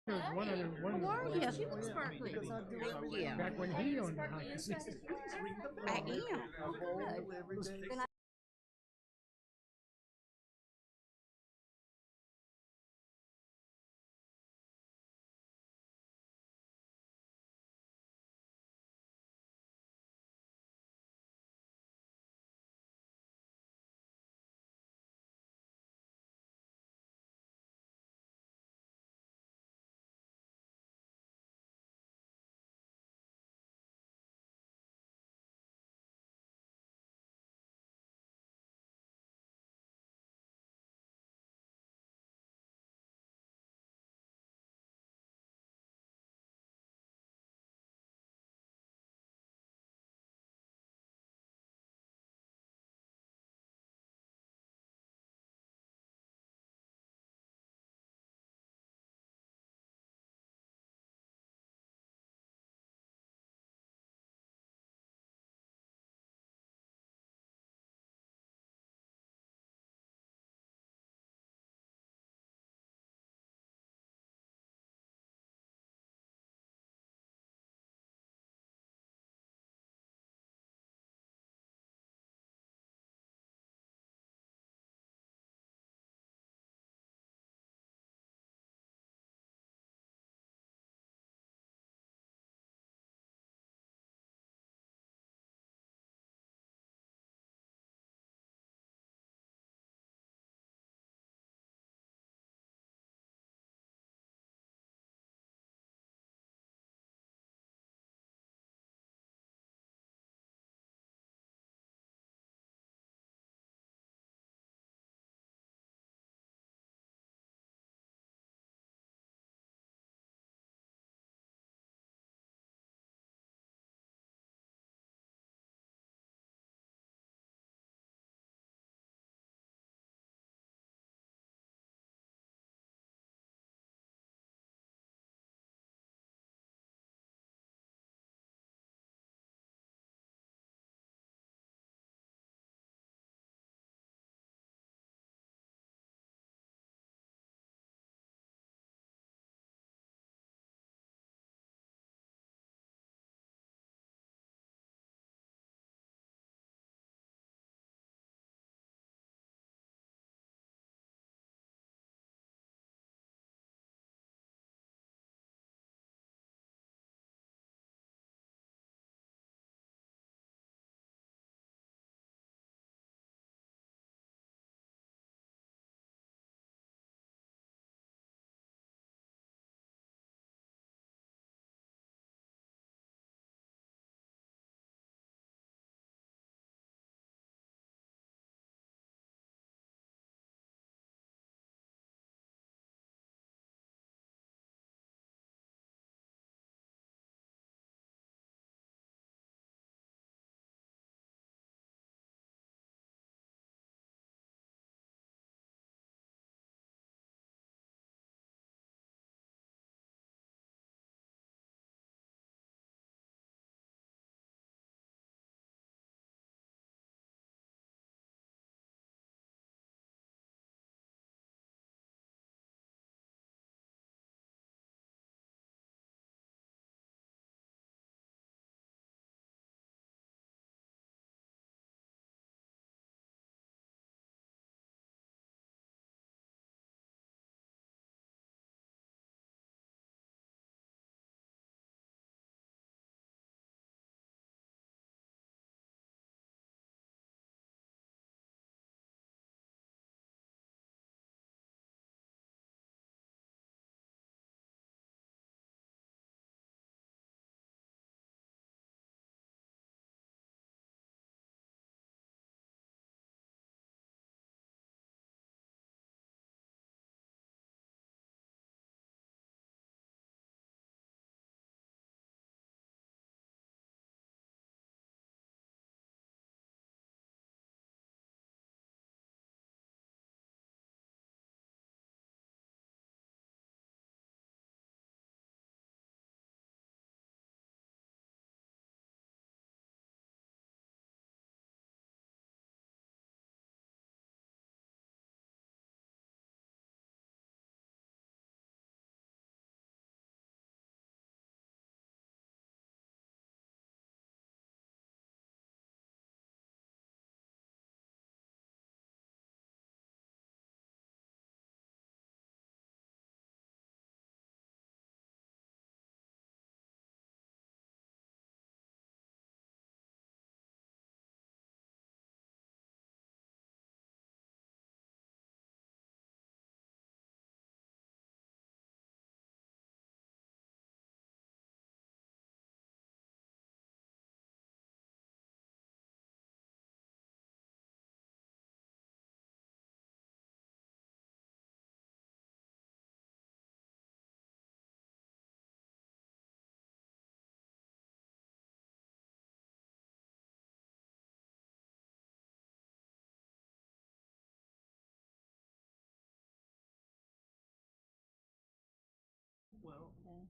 There was one other one. How are you? Oh, yeah. Sparkly. Thank you. Back when he owned the house. I am. Good.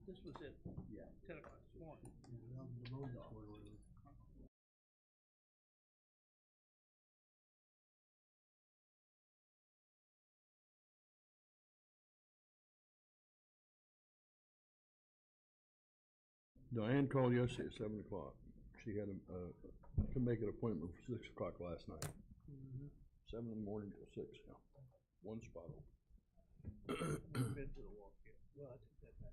This was at 10 o'clock this morning. Diane called yesterday at 7 o'clock. She had to make an appointment for 6 o'clock last night. 7 in the morning till 6, yeah. One spot open. Been to the walk yet. Well, I take that back.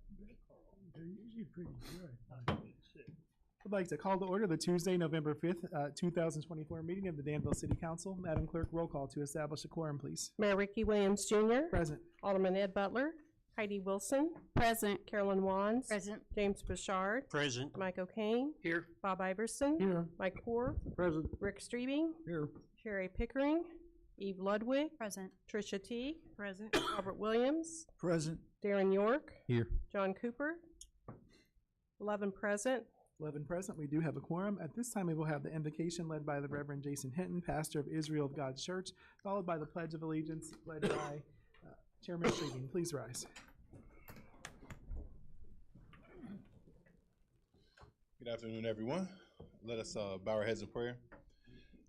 They're usually pretty good. I'd like to call to order the Tuesday, November 5th, 2024 meeting of the Danville City Council. Madam Clerk, roll call to establish a quorum, please. Mayor Ricky Williams Jr. Present. Alderman Ed Butler. Heidi Wilson. Present. Carolyn Wands. Present. James Bouchard. Present. Mike O'Kane. Here. Bob Iverson. Here. Mike Poor. Present. Rick Streebing. Here. Sherry Pickering. Eve Ludwig. Present. Tricia Teague. Present. Robert Williams. Present. Darren York. Here. John Cooper. 11 present. 11 present. We do have a quorum. At this time, we will have the invocation led by the Reverend Jason Hinton, pastor of Israel of God's Church, followed by the Pledge of Allegiance led by Chairman Streebing. Please rise. Good afternoon, everyone. Let us bow our heads in prayer.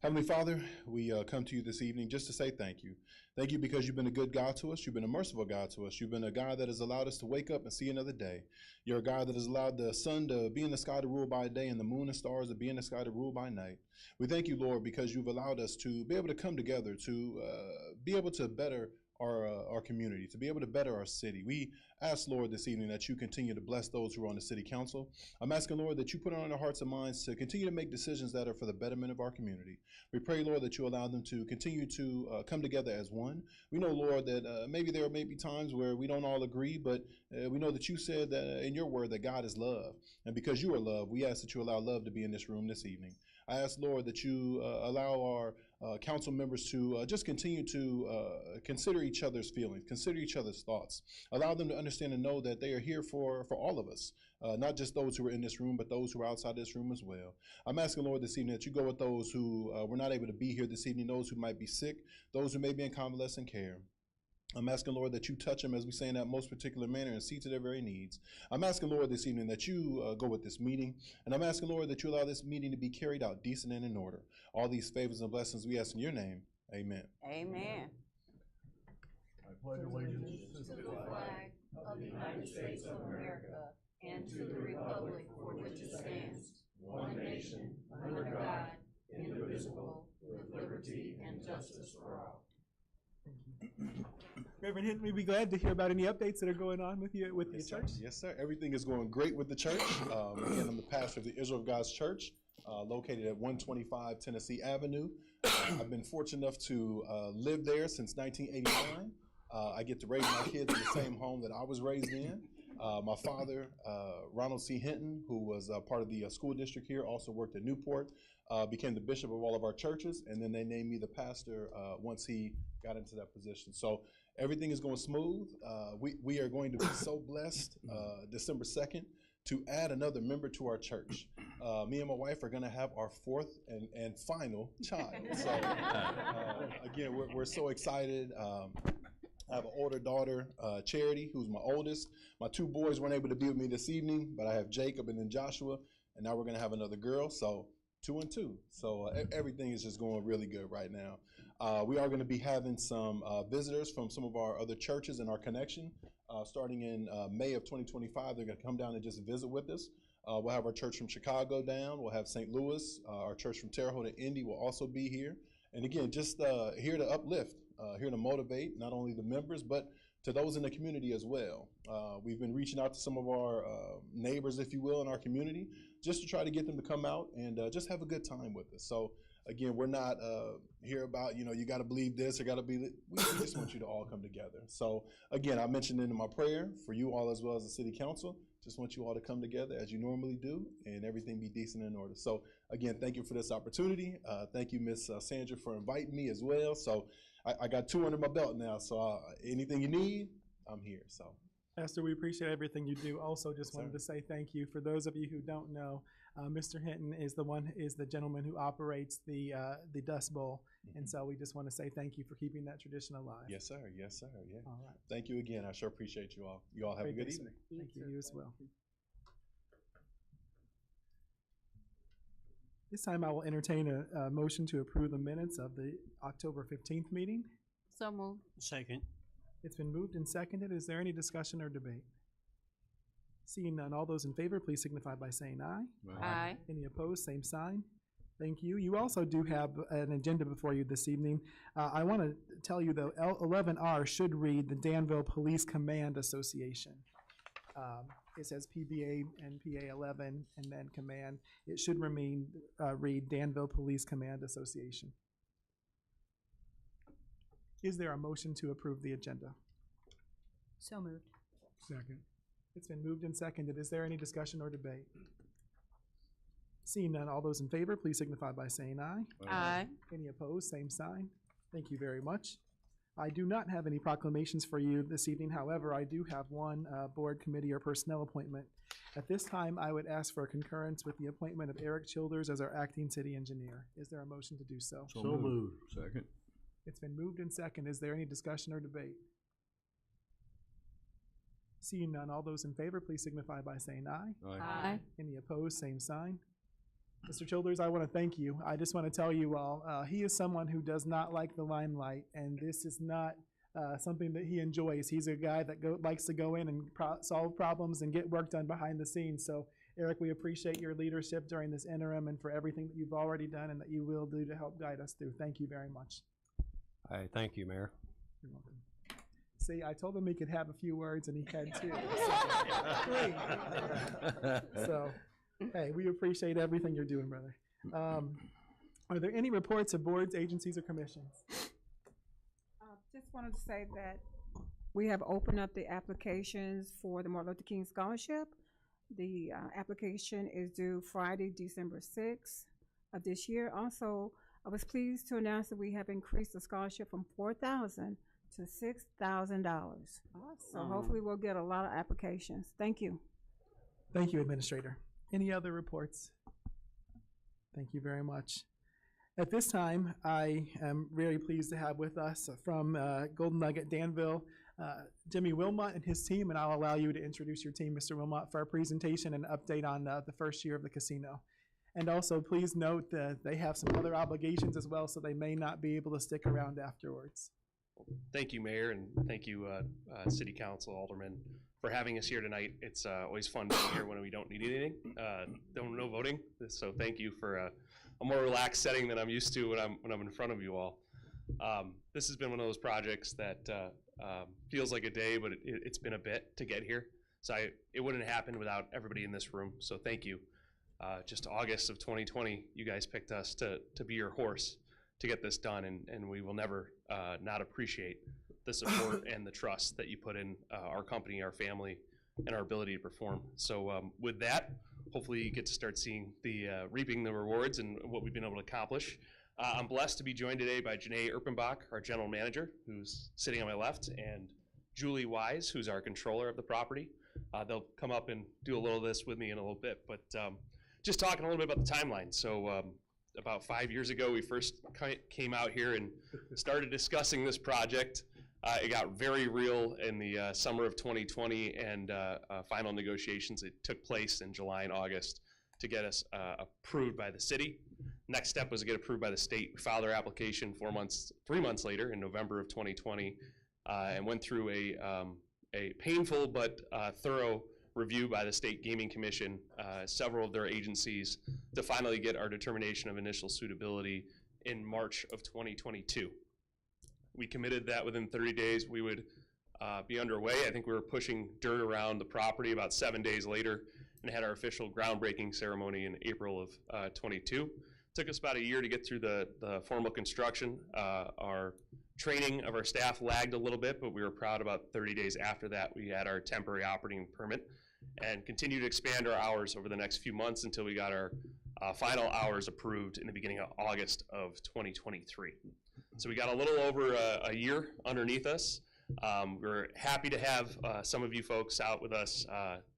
Heavenly Father, we come to you this evening just to say thank you. Thank you because you've been a good God to us. You've been a merciful God to us. You've been a God that has allowed us to wake up and see another day. You're a God that has allowed the sun to be in the sky to rule by day and the moon and stars to be in the sky to rule by night. We thank you, Lord, because you've allowed us to be able to come together, to be able to better our community, to be able to better our city. We ask, Lord, this evening that you continue to bless those who are on the city council. I'm asking, Lord, that you put on our hearts and minds to continue to make decisions that are for the betterment of our community. We pray, Lord, that you allow them to continue to come together as one. We know, Lord, that maybe there may be times where we don't all agree, but we know that you said that in your word that God is love. And because you are love, we ask that you allow love to be in this room this evening. I ask, Lord, that you allow our council members to just continue to consider each other's feelings, consider each other's thoughts. Allow them to understand and know that they are here for all of us, not just those who are in this room, but those who are outside this room as well. I'm asking, Lord, this evening that you go with those who were not able to be here this evening, those who might be sick, those who may be in convalescent care. I'm asking, Lord, that you touch them, as we say, in that most particular manner and see to their very needs. I'm asking, Lord, this evening that you go with this meeting. And I'm asking, Lord, that you allow this meeting to be carried out decent and in order. All these favors and blessings we ask in your name. Amen. Amen. I pledge allegiance To the flag of the United States of America and to the republic for which it stands, one nation, under God, indivisible, with liberty and justice for all. Reverend Hinton, we'd be glad to hear about any updates that are going on with you with your church. Yes, sir. Everything is going great with the church. Again, I'm the pastor of the Israel of God's Church, located at 125 Tennessee Avenue. I've been fortunate enough to live there since 1989. I get to raise my kids in the same home that I was raised in. My father, Ronald C. Hinton, who was part of the school district here, also worked at Newport, became the bishop of all of our churches, and then they named me the pastor once he got into that position. So everything is going smooth. We are going to be so blessed December 2nd to add another member to our church. Me and my wife are going to have our fourth and final child. So again, we're so excited. I have an older daughter, Charity, who's my oldest. My two boys weren't able to be with me this evening, but I have Jacob and then Joshua, and now we're going to have another girl, so 2 and 2. So everything is just going really good right now. We are going to be having some visitors from some of our other churches in our connection. Starting in May of 2025, they're going to come down and just visit with us. We'll have our church from Chicago down. We'll have St. Louis. Our church from Terre Haute, Indy will also be here. And again, just here to uplift, here to motivate not only the members, but to those in the community as well. We've been reaching out to some of our neighbors, if you will, in our community, just to try to get them to come out and just have a good time with us. So again, we're not here about, you got to believe this or got to believe it. We just want you to all come together. So again, I mentioned in my prayer for you all as well as the city council, just want you all to come together as you normally do and everything be decent and in order. So again, thank you for this opportunity. Thank you, Miss Sandra, for inviting me as well. So I got 2 under my belt now. So anything you need, I'm here. So. Pastor, we appreciate everything you do. Also, just wanted to say thank you. For those of you who don't know, Mr. Hinton is the gentleman who operates the Dust Bowl. And so we just want to say thank you for keeping that tradition alive. Yes, sir. Yes, sir. Yeah. All right. Thank you again. I sure appreciate you all. You all have a Great good day, sir. evening. Thank you. You as well. This time I will entertain a motion to approve the minutes of the October 15th meeting. So moved. Second. It's been moved and seconded. Is there any discussion or debate? Seeing none, all those in favor, please signify by saying aye. Aye. Any opposed, same sign. Thank you. You also do have an agenda before you this evening. I want to tell you, though, 11R should read the Danville Police Command Association. It says PBA and PA 11 and then command. It should read Danville Police Command Association. Is there a motion to approve the agenda? So moved. Second. It's been moved and seconded. Is there any discussion or debate? Seeing none, all those in favor, please signify by saying aye. Aye. Any opposed, same sign. Thank you very much. I do not have any proclamations for you this evening. However, I do have one board, committee, or personnel appointment. At this time, I would ask for a concurrence with the appointment of Eric Childers as our acting city engineer. Is there a motion to do so? So moved. Second. It's been moved and seconded. Is there any discussion or debate? Seeing none, all those in favor, please signify by saying aye. Aye. Any opposed, same sign. Mr. Childers, I want to thank you. I just want to tell you all, he is someone who does not like the limelight, and this is not something that he enjoys. He's a guy that likes to go in and solve problems and get work done behind the scenes. So, Eric, we appreciate your leadership during this interim and for everything that you've already done and that you will do to help guide us through. Thank you very much. All right, thank you, Mayor. You're welcome. See, I told him he could have a few words, and he had two. So, hey, we appreciate everything you're doing, brother. Are there any reports of boards, agencies, or commissions? Just wanted to say that we have opened up the applications for the Martin Luther King Scholarship. The application is due Friday, December 6th of this year. Also, I was pleased to announce that we have increased the scholarship from $4,000 to $6,000. So hopefully we'll get a lot of applications. Thank you. Thank you, Administrator. Any other reports? Thank you very much. At this time, I am very pleased to have with us from Golden Nugget Danville, Jimmy Wilmot and his team, and I'll allow you to introduce your team, Mr. Wilmot, for our presentation and update on the first year of the casino. And also, please note that they have some other obligations as well, so they may not be able to stick around afterwards. Thank you, Mayor, and thank you, City Council, Alderman, for having us here tonight. It's always fun being here when we don't need anything, no voting. So thank you for a more relaxed setting than I'm used to when I'm in front of you all. This has been one of those projects that feels like a day, but it's been a bit to get here. So it wouldn't have happened without everybody in this room. So thank you. Just August of 2020, you guys picked us to be your horse to get this done, and we will never not appreciate the support and the trust that you put in our company, our family, and our ability to perform. So with that, hopefully you get to start seeing reaping the rewards and what we've been able to accomplish. I'm blessed to be joined today by Janae Erpenbach, our general manager, who's sitting on my left, and Julie Wise, who's our controller of the property. They'll come up and do a little of this with me in a little bit, but just talking a little bit about the timeline. So about 5 years ago, we first came out here and started discussing this project. It got very real in the summer of 2020, and final negotiations that took place in July and August to get us approved by the city. Next step was to get approved by the state. We filed our application 3 months later in November of 2020, and went through a painful but thorough review by the State Gaming Commission, several of their agencies, to finally get our determination of initial suitability in March of 2022. We committed that within 30 days we would be underway. I think we were pushing dirt around the property about 7 days later and had our official groundbreaking ceremony in April of 22. Took us about a year to get through the formal construction. Our training of our staff lagged a little bit, but we were proud about 30 days after that we had our temporary operating permit and continued to expand our hours over the next few months until we got our final hours approved in the beginning of August of 2023. So we got a little over a year underneath us. We're happy to have some of you folks out with us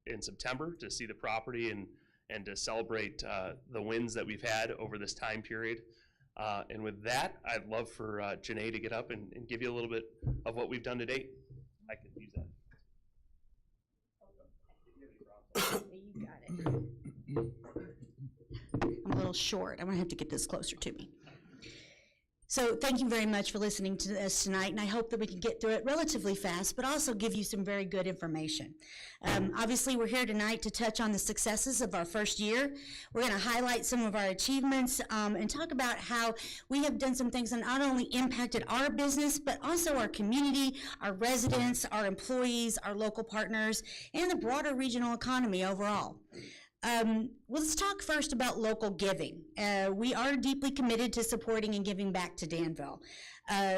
in September to see the property and and to celebrate the wins that we've had over this time period. And with that, I'd love for Janae to get up and give you a little bit of what we've done to date. I can use that. You got it. I'm a little short. I'm gonna have to get this closer to me. So thank you very much for listening to us tonight, and I hope that we can get through it relatively fast, but also give you some very good information. Obviously, we're here tonight to touch on the successes of our first year. We're going to highlight some of our achievements and talk about how we have done some things that not only impacted our business, but also our community, our residents, our employees, our local partners, and the broader regional economy overall. Let's talk first about local giving. We are deeply committed to supporting and giving back to Danville.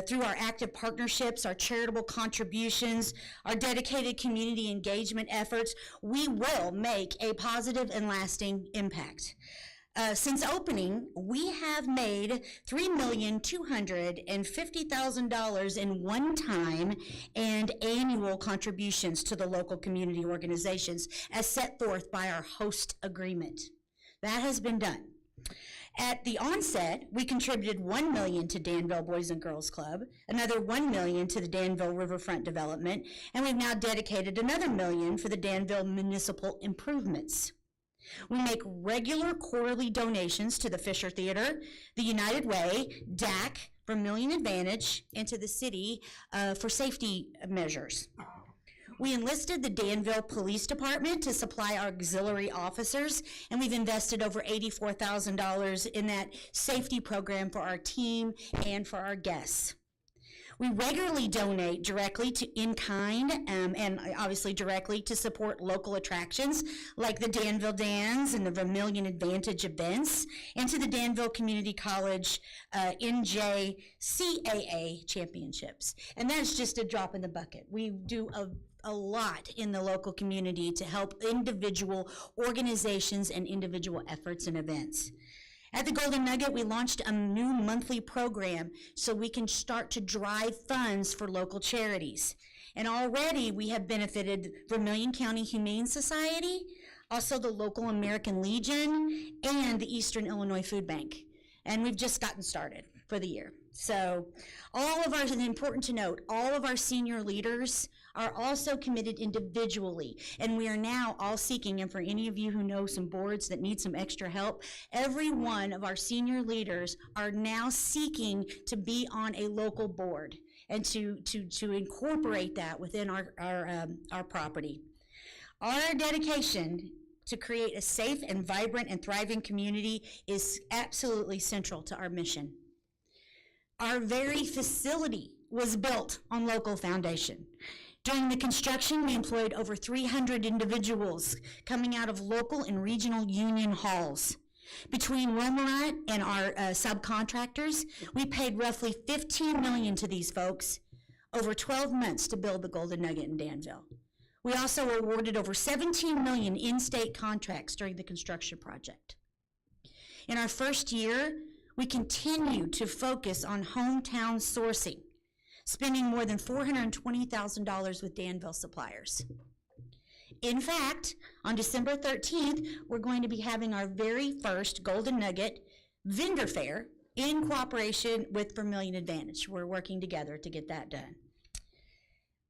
Through our active partnerships, our charitable contributions, our dedicated community engagement efforts, we will make a positive and lasting impact. Since opening, we have made $3,250,000 in one-time and annual contributions to the local community organizations as set forth by our host agreement. That has been done. At the onset, we contributed $1 million to Danville Boys and Girls Club, another $1 million to the Danville Riverfront Development, and we've now dedicated another $1 million for the Danville Municipal Improvements. We make regular quarterly donations to the Fisher Theater, the United Way, DAC, Vermilion Advantage, and to the city for safety measures. We enlisted the Danville Police Department to supply our auxiliary officers, and we've invested over $84,000 in that safety program for our team and for our guests. We regularly donate directly to in-kind and obviously directly to support local attractions like the Danville Dans and the Vermilion Advantage events, and to the Danville Community College NJCAA championships. And that's just a drop in the bucket. We do a lot in the local community to help individual organizations and individual efforts and events. At the Golden Nugget, we launched a new monthly program so we can start to drive funds for local charities. And already we have benefited Vermilion County Humane Society, also the local American Legion, and the Eastern Illinois Food Bank. And we've just gotten started for the year. So and important to note, all of our senior leaders are also committed individually, and we are now all seeking, and for any of you who know some boards that need some extra help, every one of our senior leaders are now seeking to be on a local board and to incorporate that within our property. Our dedication to create a safe and vibrant and thriving community is absolutely central to our mission. Our very facility was built on local foundation. During the construction, we employed over 300 individuals coming out of local and regional union halls. Between Wilmot and our subcontractors, we paid roughly $15 million to these folks over 12 months to build the Golden Nugget in Danville. We also awarded over $17 million in-state contracts during the construction project. In our first year, we continue to focus on hometown sourcing, spending more than $420,000 with Danville suppliers. In fact, on December 13th, we're going to be having our very first Golden Nugget vendor fair in cooperation with Vermilion Advantage. We're working together to get that done.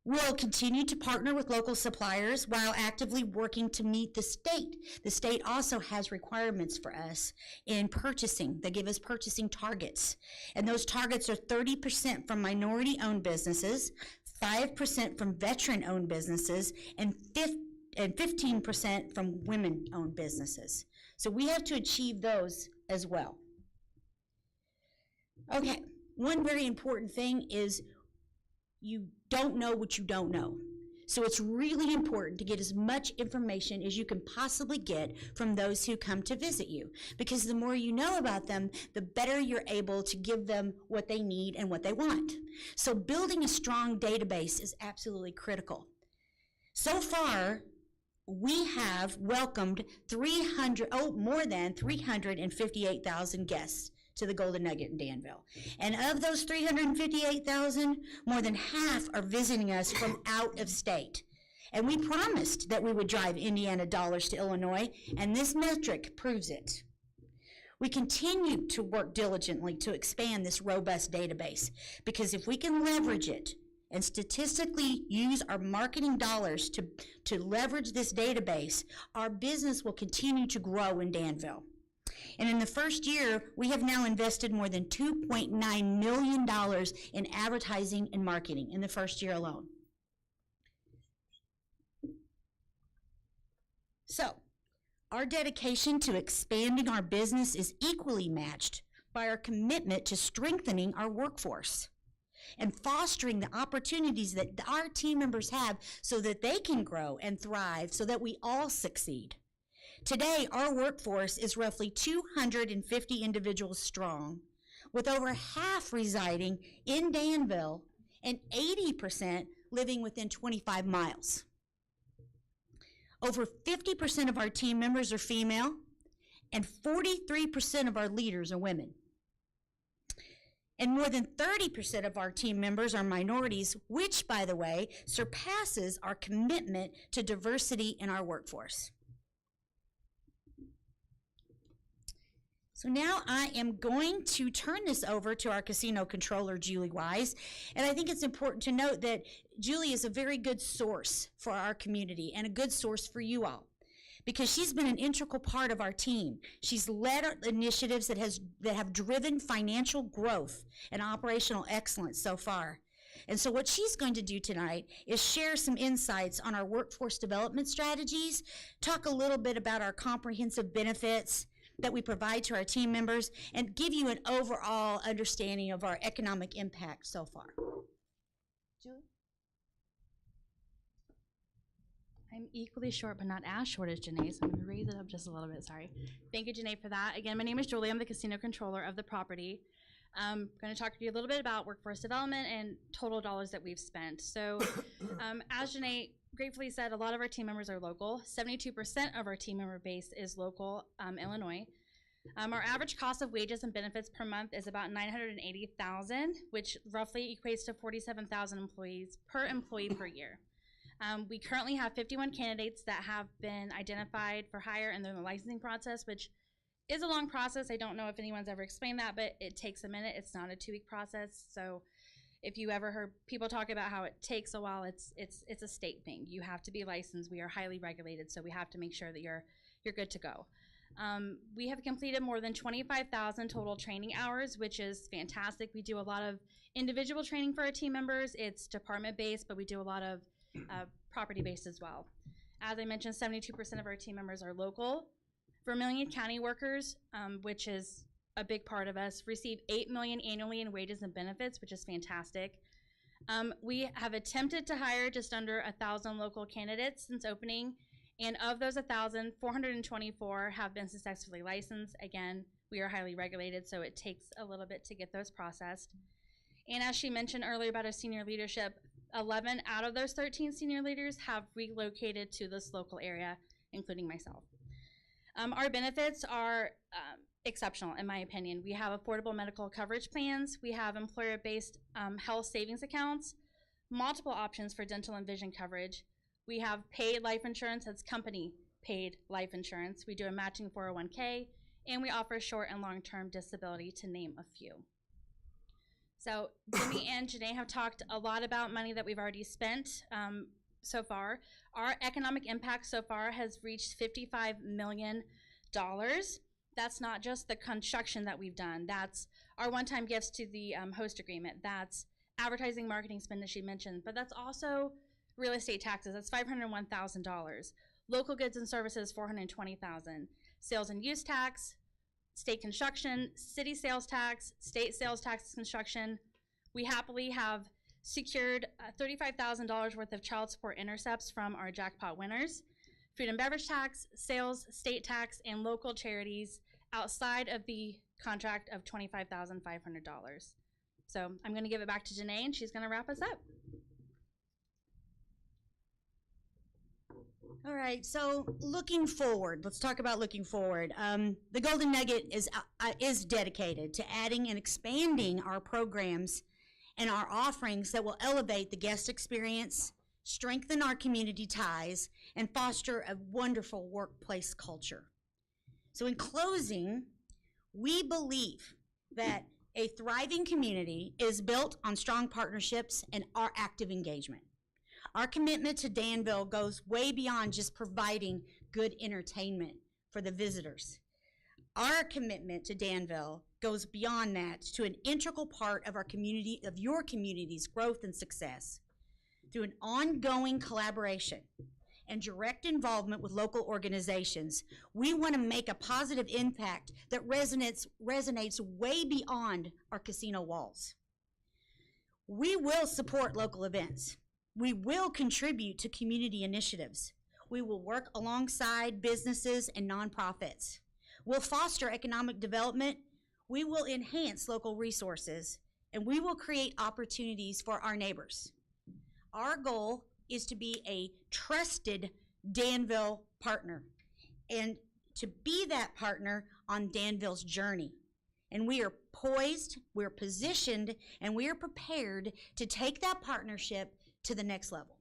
We'll continue to partner with local suppliers while actively working to meet the state. The state also has requirements for us in purchasing. They give us purchasing targets. And those targets are 30% from minority-owned businesses, 5% from veteran-owned businesses, and 15% from women-owned businesses. So we have to achieve those as well. Okay, one very important thing is you don't know what you don't know. So it's really important to get as much information as you can possibly get from those who come to visit you, because the more you know about them, the better you're able to give them what they need and what they want. So building a strong database is absolutely critical. So far, we have welcomed more than 358,000 guests to the Golden Nugget in Danville. And of those 358,000, more than half are visiting us from out of state. And we promised that we would drive Indiana dollars to Illinois, and this metric proves it. We continue to work diligently to expand this robust database, because if we can leverage it and statistically use our marketing dollars to leverage this database, our business will continue to grow in Danville. And in the first year, we have now invested more than $2.9 million in advertising and marketing in the first year alone. So, our dedication to expanding our business is equally matched by our commitment to strengthening our workforce and fostering the opportunities that our team members have so that they can grow and thrive, so that we all succeed. Today, our workforce is roughly 250 individuals strong, with over half residing in Danville and 80% living within 25 miles. Over 50% of our team members are female, and 43% of our leaders are women. And more than 30% of our team members are minorities, which, by the way, surpasses our commitment to diversity in our workforce. So now I am going to turn this over to our casino controller, Julie Wise. And I think it's important to note that Julie is a very good source for our community and a good source for you all, because she's been an integral part of our team. She's led initiatives that have driven financial growth and operational excellence so far. And so what she's going to do tonight is share some insights on our workforce development strategies, talk a little bit about our comprehensive benefits that we provide to our team members, and give you an overall understanding of our economic impact so far. Julie? I'm equally short, but not as short as Janae, so I'm going to raise it up just a little bit, sorry. Thank you, Janae, for that. Again, my name is Julie. I'm the casino controller of the property. I'm going to talk to you a little bit about workforce development and total dollars that we've spent. So, as Janae gratefully said, a lot of our team members are local. 72% of our team member base is local, Illinois. Our average cost of wages and benefits per month is about $980,000, which roughly equates to 47,000 employees per employee per year. We currently have 51 candidates that have been identified for hire, and they're in the licensing process, which is a long process. I don't know if anyone's ever explained that, but it takes a minute. It's not a 2-week process. So if you ever heard people talk about how it takes a while, it's a state thing. You have to be licensed. We are highly regulated, so we have to make sure that you're good to go. We have completed more than 25,000 total training hours, which is fantastic. We do a lot of individual training for our team members. It's department-based, but we do a lot of property-based as well. As I mentioned, 72% of our team members are local. Vermilion County workers, which is a big part of us, receive $8 million annually in wages and benefits, which is fantastic. We have attempted to hire just under 1,000 local candidates since opening, and of those 1,000, 424 have been successfully licensed. Again, we are highly regulated, so it takes a little bit to get those processed. And as she mentioned earlier about our senior leadership, 11 out of those 13 senior leaders have relocated to this local area, including myself. Our benefits are exceptional, in my opinion. We have affordable medical coverage plans. We have employer-based health savings accounts, multiple options for dental and vision coverage. We have paid life insurance, that's company-paid life insurance. We do a matching 401k, and we offer short and long-term disability, to name a few. So Jimmy and Janae have talked a lot about money that we've already spent so far. Our economic impact so far has reached $55 million. That's not just the construction that we've done. That's our one-time gifts to the host agreement. That's advertising, marketing spend, as she mentioned. But that's also real estate taxes. That's $501,000. Local goods and services, $420,000. Sales and use tax, state construction, city sales tax, state sales tax construction. We happily have secured $35,000 worth of child support intercepts from our jackpot winners, food and beverage tax, sales, state tax, and local charities outside of the contract of $25,500. So I'm going to give it back to Janae, and she's going to wrap us up. All right, so looking forward, let's talk about looking forward. The Golden Nugget is dedicated to adding and expanding our programs and our offerings that will elevate the guest experience, strengthen our community ties, and foster a wonderful workplace culture. So in closing, we believe that a thriving community is built on strong partnerships and our active engagement. Our commitment to Danville goes way beyond just providing good entertainment for the visitors. Our commitment to Danville goes beyond that to an integral part of our community, of your community's growth and success. Through an ongoing collaboration and direct involvement with local organizations, we want to make a positive impact that resonates way beyond our casino walls. We will support local events. We will contribute to community initiatives. We will work alongside businesses and nonprofits. We'll foster economic development. We will enhance local resources, and we will create opportunities for our neighbors. Our goal is to be a trusted Danville partner and to be that partner on Danville's journey. And we are poised, we're positioned, and we are prepared to take that partnership to the next level.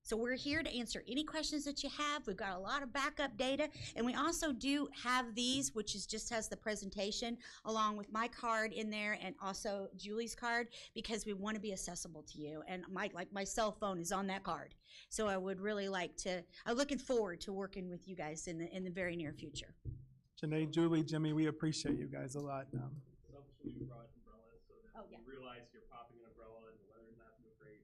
So we're here to answer any questions that you have. We've got a lot of backup data, and we also do have these, which is just has the presentation along with my card in there and also Julie's card, because we want to be accessible to you. And my cell phone is on that card. So I would really like to, I'm looking forward to working with you guys in the very near future. Janae, Julie, Jimmy, we appreciate you guys a lot. Selfishly, we brought umbrellas so that yeah. you realize you're popping an umbrella and the weather's not too great.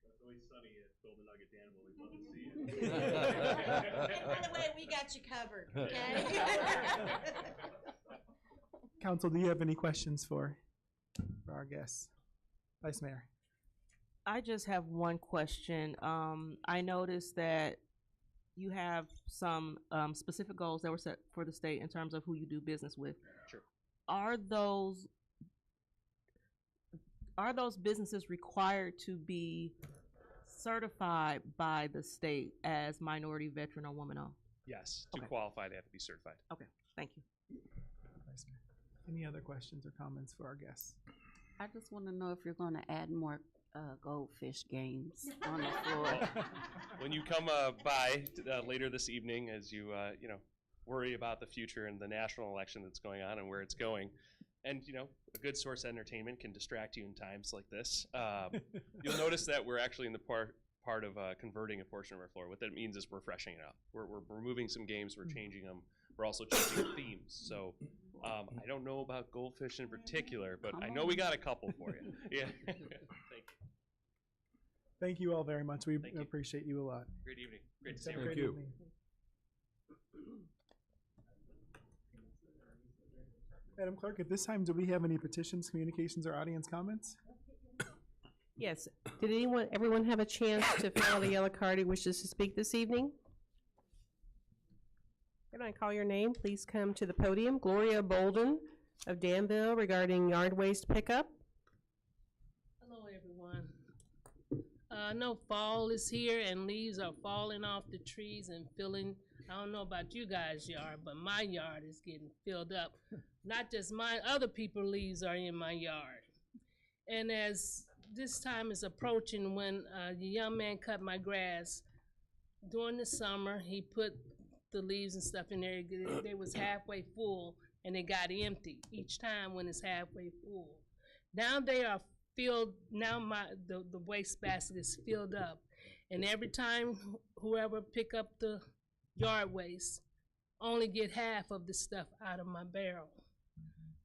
It's always sunny at Golden Nugget Danville. We'd love to see you. And by the way, we got you covered, okay? Council, do you have any questions for our guests? Vice Mayor. I just have one question. I noticed that you have some specific goals that were set for the state in terms of who you do business with. Sure. Are those businesses required to be certified by the state as minority, veteran, or woman-owned? Yes, to Okay. qualify, they have to be certified. Okay, thank you. Vice Mayor. Any other questions or comments for our guests? I just want to know if you're going to add more goldfish games on the floor. When you come by later this evening, as you worry about the future and the national election that's going on and where it's going, and a good source of entertainment can distract you in times like this. You'll notice that we're actually in the part of converting a portion of our floor. What that means is we're freshening it up. We're removing some games, we're changing them. We're also changing the themes. So I don't know about goldfish in particular, but I know we got a couple for you. Yeah. Thank you. Thank you all very much. We appreciate you a lot. Great evening. Great to see Have a you. great you. evening. Madam Clerk, at this time, do we have any petitions, communications, or audience comments? Yes. Did everyone have a chance to fill out a yellow card who wishes to speak this evening? When I call your name, please come to the podium. Gloria Bolden of Danville regarding yard waste pickup. Hello, everyone. I know fall is here and leaves are falling off the trees and filling. I don't know about you guys' yard, but my yard is getting filled up. Not just mine, other people's leaves are in my yard. And as this time is approaching, when the young man cut my grass during the summer, he put the leaves and stuff in there. They was halfway full and it got empty each time when it's halfway full. Now they are filled. Now the waste basket is filled up, and every time whoever pick up the yard waste only get half of the stuff out of my barrel.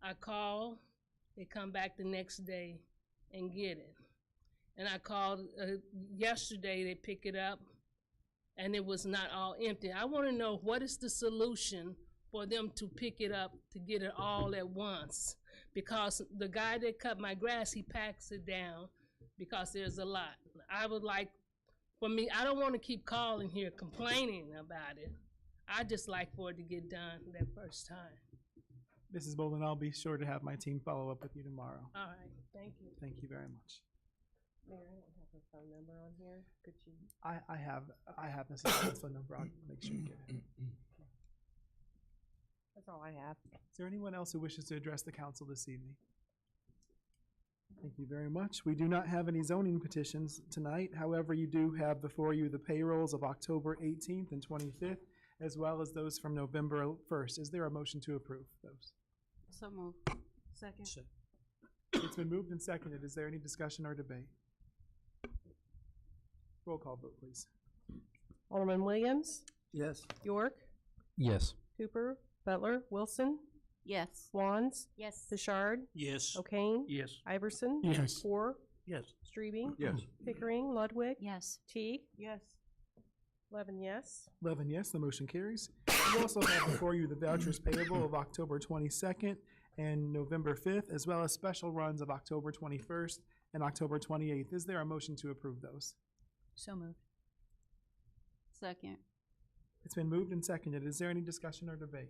I call, they come back the next day and get it. And I called yesterday, they pick it up, and it was not all empty. I want to know what is the solution for them to pick it up, to get it all at once. Because the guy that cut my grass, he packs it down because there's a lot. I would like, for me, I don't want to keep calling here complaining about it. I just like for it to get done that first time. Mrs. Bolden, I'll be sure to have my team follow up with you tomorrow. All right, thank you. Thank you very much. Mayor, I don't have her phone number on here. Could you? I have Mrs. Bolden's phone number. I'll make sure you get it. That's all I have. Is there anyone else who wishes to address the council this evening? Thank you very much. We do not have any zoning petitions tonight. However, you do have before you the payrolls of October 18th and 25th, as well as those from November 1st. Is there a motion to approve those? So moved. Second. It's been moved and seconded. Is there any discussion or debate? Roll call vote, please. Alderman Williams, Yes. York, Yes. Cooper, Butler, Wilson, Yes. Wands, Yes. Bouchard, Yes. O'Kane, Yes. Iverson, Yes. Hoare, Yes. Streebing, Yes. Pickering, Ludwig, Yes. Teague, Yes. 11 yes. 11 yes, the motion carries. You also have before you the vouchers payable of October 22nd and November 5th, as well as special runs of October 21st and October 28th. Is there a motion to approve those? So moved. Second. It's been moved and seconded. Is there any discussion or debate?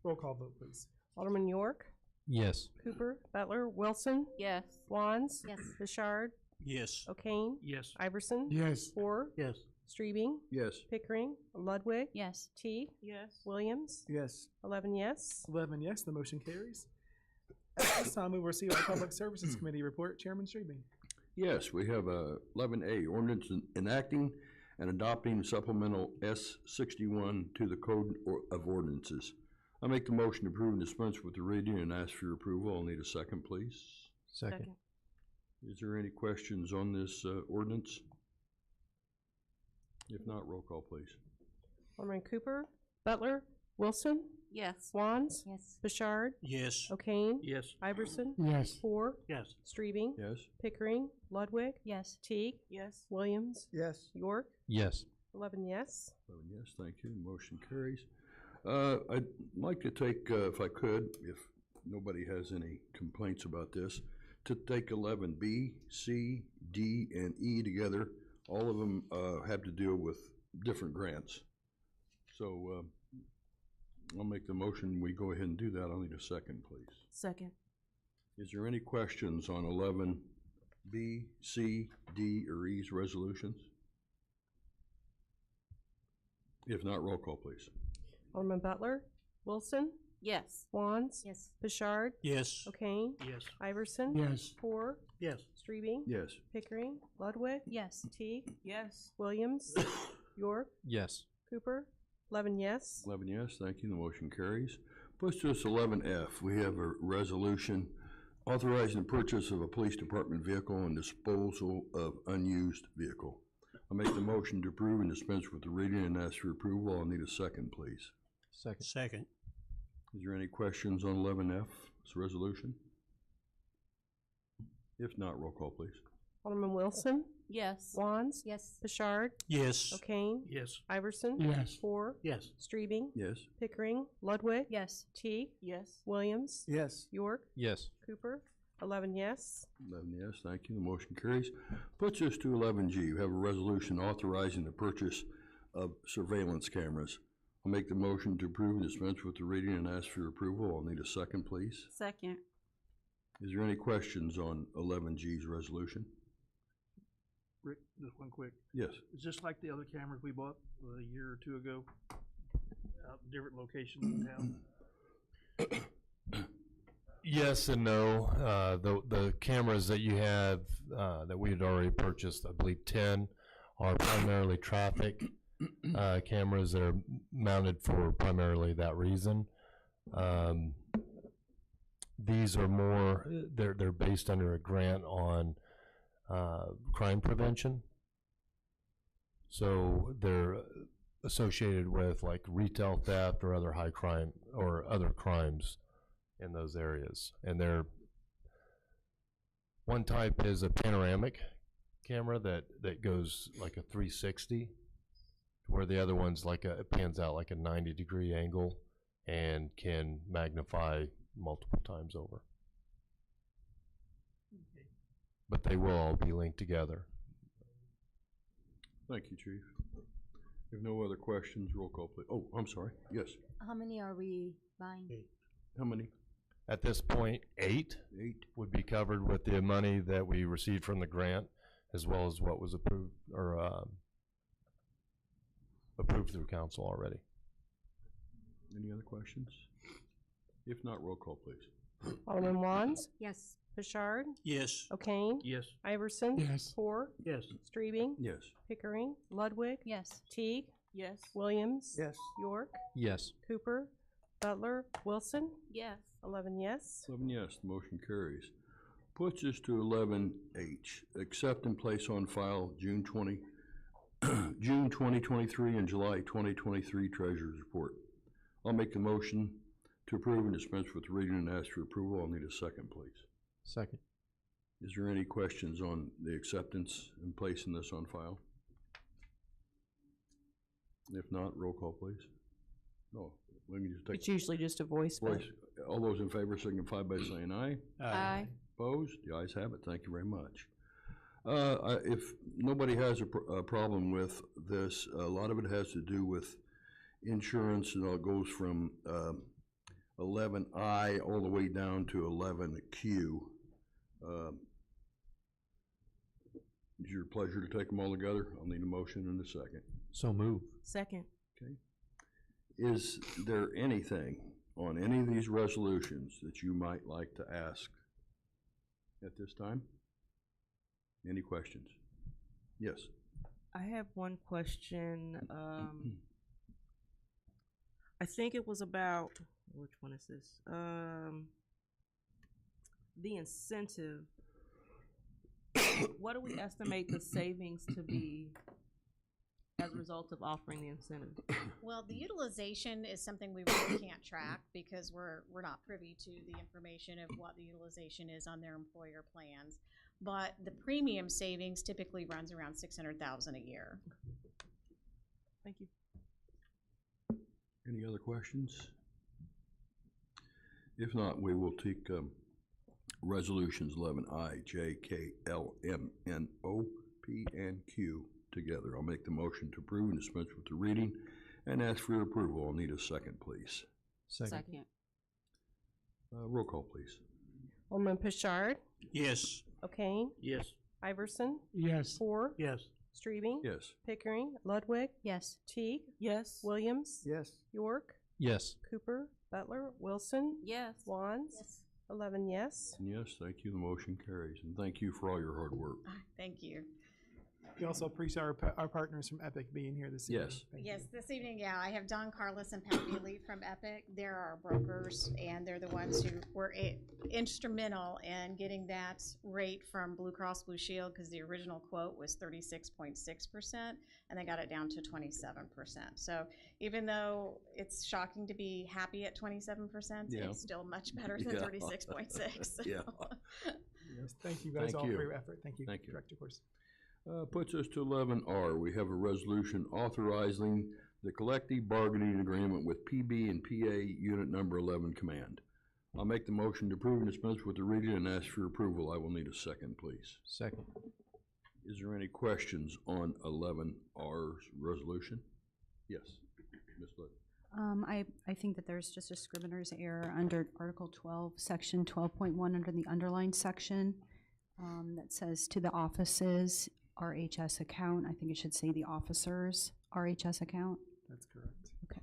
Roll call vote, please. Alderman York, Yes. Cooper, Butler, Wilson, Yes. Wands, Yes. Bouchard, Yes. O'Kane, Yes. Iverson, Yes. Hoare, Yes. Streebing, Yes. Pickering, Ludwig, Yes. Teague, Yes. Williams, Yes. 11 yes. 11 yes, the motion carries. At this time, we will receive our Public Services Committee report. Chairman Streebing. Yes, we have 11A, ordinance enacting and adopting supplemental S61 to the Code of Ordinances. I make the motion to approve and dispense with the reading and ask for your approval. I'll need a second, please. Second. Is there any questions on this ordinance? If not, roll call, please. Alderman Cooper, Butler, Wilson, Yes. Wands, Yes. Bouchard, Yes. O'Kane, Yes. Iverson, Yes. Hoare, Yes. Streebing, Yes? Pickering, Ludwig, Yes. Teague, Yes. Williams, Yes. York, Yes. 11 yes. 11 yes, thank you. Motion carries. I'd like to take, if I could, if nobody has any complaints about this, to take 11B, C, D, and E together. All of them have to deal with different grants. So I'll make the motion, we go ahead and do that. I'll need a second, please. Second. Is there any questions on 11B, C, D, or E's resolutions? If not, roll call, please. Alderman Butler, Wilson, Yes. Wands, Yes. Bouchard, Yes. O'Kane, Yes. Iverson, Yes. Hoare, Yes. Streebing, Yes. Pickering, Ludwig, Yes. Teague, Yes. Williams, York, Yes. Cooper, 11 yes. 11 yes, thank you, the motion carries. Puts us 11F, we have a resolution authorizing the purchase of a police department vehicle and disposal of unused vehicle. I'll make the motion to approve and dispense with the reading and ask for approval. I'll need a second, please. Second. Second. Is there any questions on 11F, this resolution? If not, roll call, please. Alderman Wilson, Yes. Wands, Yes. Bouchard, Yes. O'Kane, Yes. Iverson, Yes. Hoare, Yes. Streebing, Yes. Pickering, Ludwig, Yes. Teague, Yes. Williams, Yes. York, Yes. Cooper, 11 yes. 11 yes, thank you, the motion carries. Puts us to 11G, we have a resolution authorizing the purchase of surveillance cameras. I'll make the motion to approve and dispense with the reading and ask for your approval. I'll need a second, please. Second. Is there any questions on 11G's resolution? Rick, just one quick. Yes. Is this like the other cameras we bought a year or two ago? Out in different locations in town? Yes and no. The cameras that you have, that we had already purchased, I believe 10, are primarily traffic cameras that are mounted for primarily that reason. These are more, they're based under a grant on crime prevention. So they're associated with like retail theft or other high crime or other crimes in those areas. And they're, one type is a panoramic camera that goes like a 360, where the other one's like it pans out like a 90-degree angle and can magnify multiple times over. But they will all be linked together. Thank you, Chief. If no other questions, roll call, please. Oh, I'm sorry. Yes. How many are we buying? How many? At this point, 8 would be covered with the money that we received from the grant, as well as what was approved or approved through council already. Any other questions? If not, roll call, please. Alderman Wands, Yes. Bouchard, Yes. O'Kane, Yes. Iverson, Yes. Hoare, Yes. Streebing, Yes. Pickering, Ludwig, Yes. Teague, Yes. Williams, Yes. York, Yes. Cooper, Butler, Wilson, Yes. 11 yes. 11 yes, the motion carries. Puts us to 11H, accept and place on file June 2023 and July 2023 Treasurer's Report. I'll make the motion to approve and dispense with the reading and ask for approval. I'll need a second, please. Second. Is there any questions on the acceptance and placing this on file? If not, roll call, please. No, let me just take. It's usually just a voice vote. Voice. All those in favor signify by saying aye. Aye. Opposed? The ayes have it. Thank you very much. If nobody has a problem with this, a lot of it has to do with insurance, and it goes from 11I all the way down to 11Q. Is your pleasure to take them all together? I'll need a motion in a second. So move. Second. Okay. Is there anything on any of these resolutions that you might like to ask at this time? Any questions? Yes. I have one question. I think it was about, which one is this? The incentive. What do we estimate the savings to be as a result of offering the incentive? Well, the utilization is something we really can't track because we're not privy to the information of what the utilization is on their employer plans. But the premium savings typically runs around $600,000 a year. Thank you. Any other questions? If not, we will take resolutions 11I, J, K, L, M, N, O, P, and Q together. I'll make the motion to approve and dispense with the reading and ask for your approval. I'll need a second, please. Second. Roll call, please. Alderman Bouchard, Yes. O'Kane, Yes. Iverson, Yes. Hoare, Yes. Streebing, Yes. Pickering, Ludwig, Yes. Teague, Yes. Williams, Yes. York, Yes. Cooper, Butler, Wilson, Yes. Wands, 11 yes. And yes, thank you. The motion carries. And thank you for all your hard work. Thank you. We also appreciate our partners from Epic being here this evening. Yes. Thank Yes, you. this evening, yeah, I have Don Carlos and Pat Neely from Epic. They're our brokers, and they're the ones who were instrumental in getting that rate from Blue Cross Blue Shield, because the original quote was 36.6%, and they got it down to 27%. So even though it's shocking to be happy at 27%, Yeah. it's still much better than Yeah. 36.6. Yeah. Yes, thank you guys Thank all you. for your effort. Thank you, Thank you. Director Course. Puts us to 11R. We have a resolution authorizing the collective bargaining agreement with PB and PA Unit Number 11 Command. I'll make the motion to approve and dispense with the reading and ask for approval. I will need a second, please. Second. Is there any questions on 11R's resolution? Yes, Ms. Litt. I think that there's just a scrivener's error under Article 12, Section 12.1, under the underlined section, that says to the offices, RHS account. I think it should say the officers, RHS account. That's correct. Okay.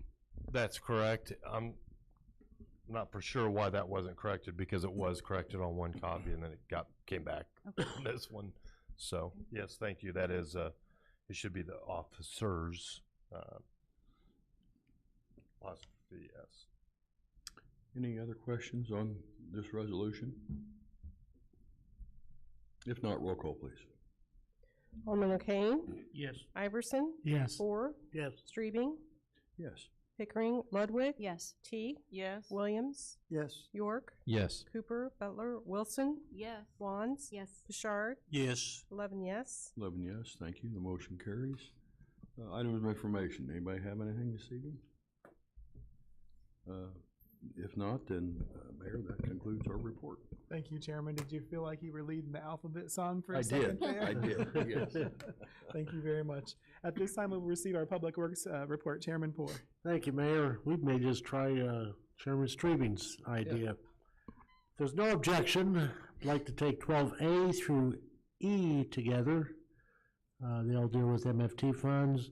That's correct. I'm not for sure why that wasn't corrected, because it was corrected on one copy and then it came back on this one. So, yes, thank you. That is, it should be the officers, apostrophe S. Any other questions on this resolution? If not, roll call, please. Alderman O'Kane, Yes. Iverson, Yes. Hoare, Yes. Streebing, Yes. Pickering, Ludwig, Yes. Teague, Yes. Williams, Yes. York, Yes. Cooper, Butler, Wilson, Yes. Wands, Yes. Bouchard, Yes. 11 yes. 11 yes, thank you. The motion carries. Items of information. Anybody have anything this evening? If not, then, Mayor, that concludes our report. Thank you, Chairman. Did you feel like you were leading the alphabet song for a I second did. there? I did, yes. Thank you very much. At this time, we will receive our Public Works report. Chairman Poor. Thank you, Mayor. We may just try Chairman Streebing's idea. If there's no objection, I'd like to take 12A through E together. They'll deal with MFT funds.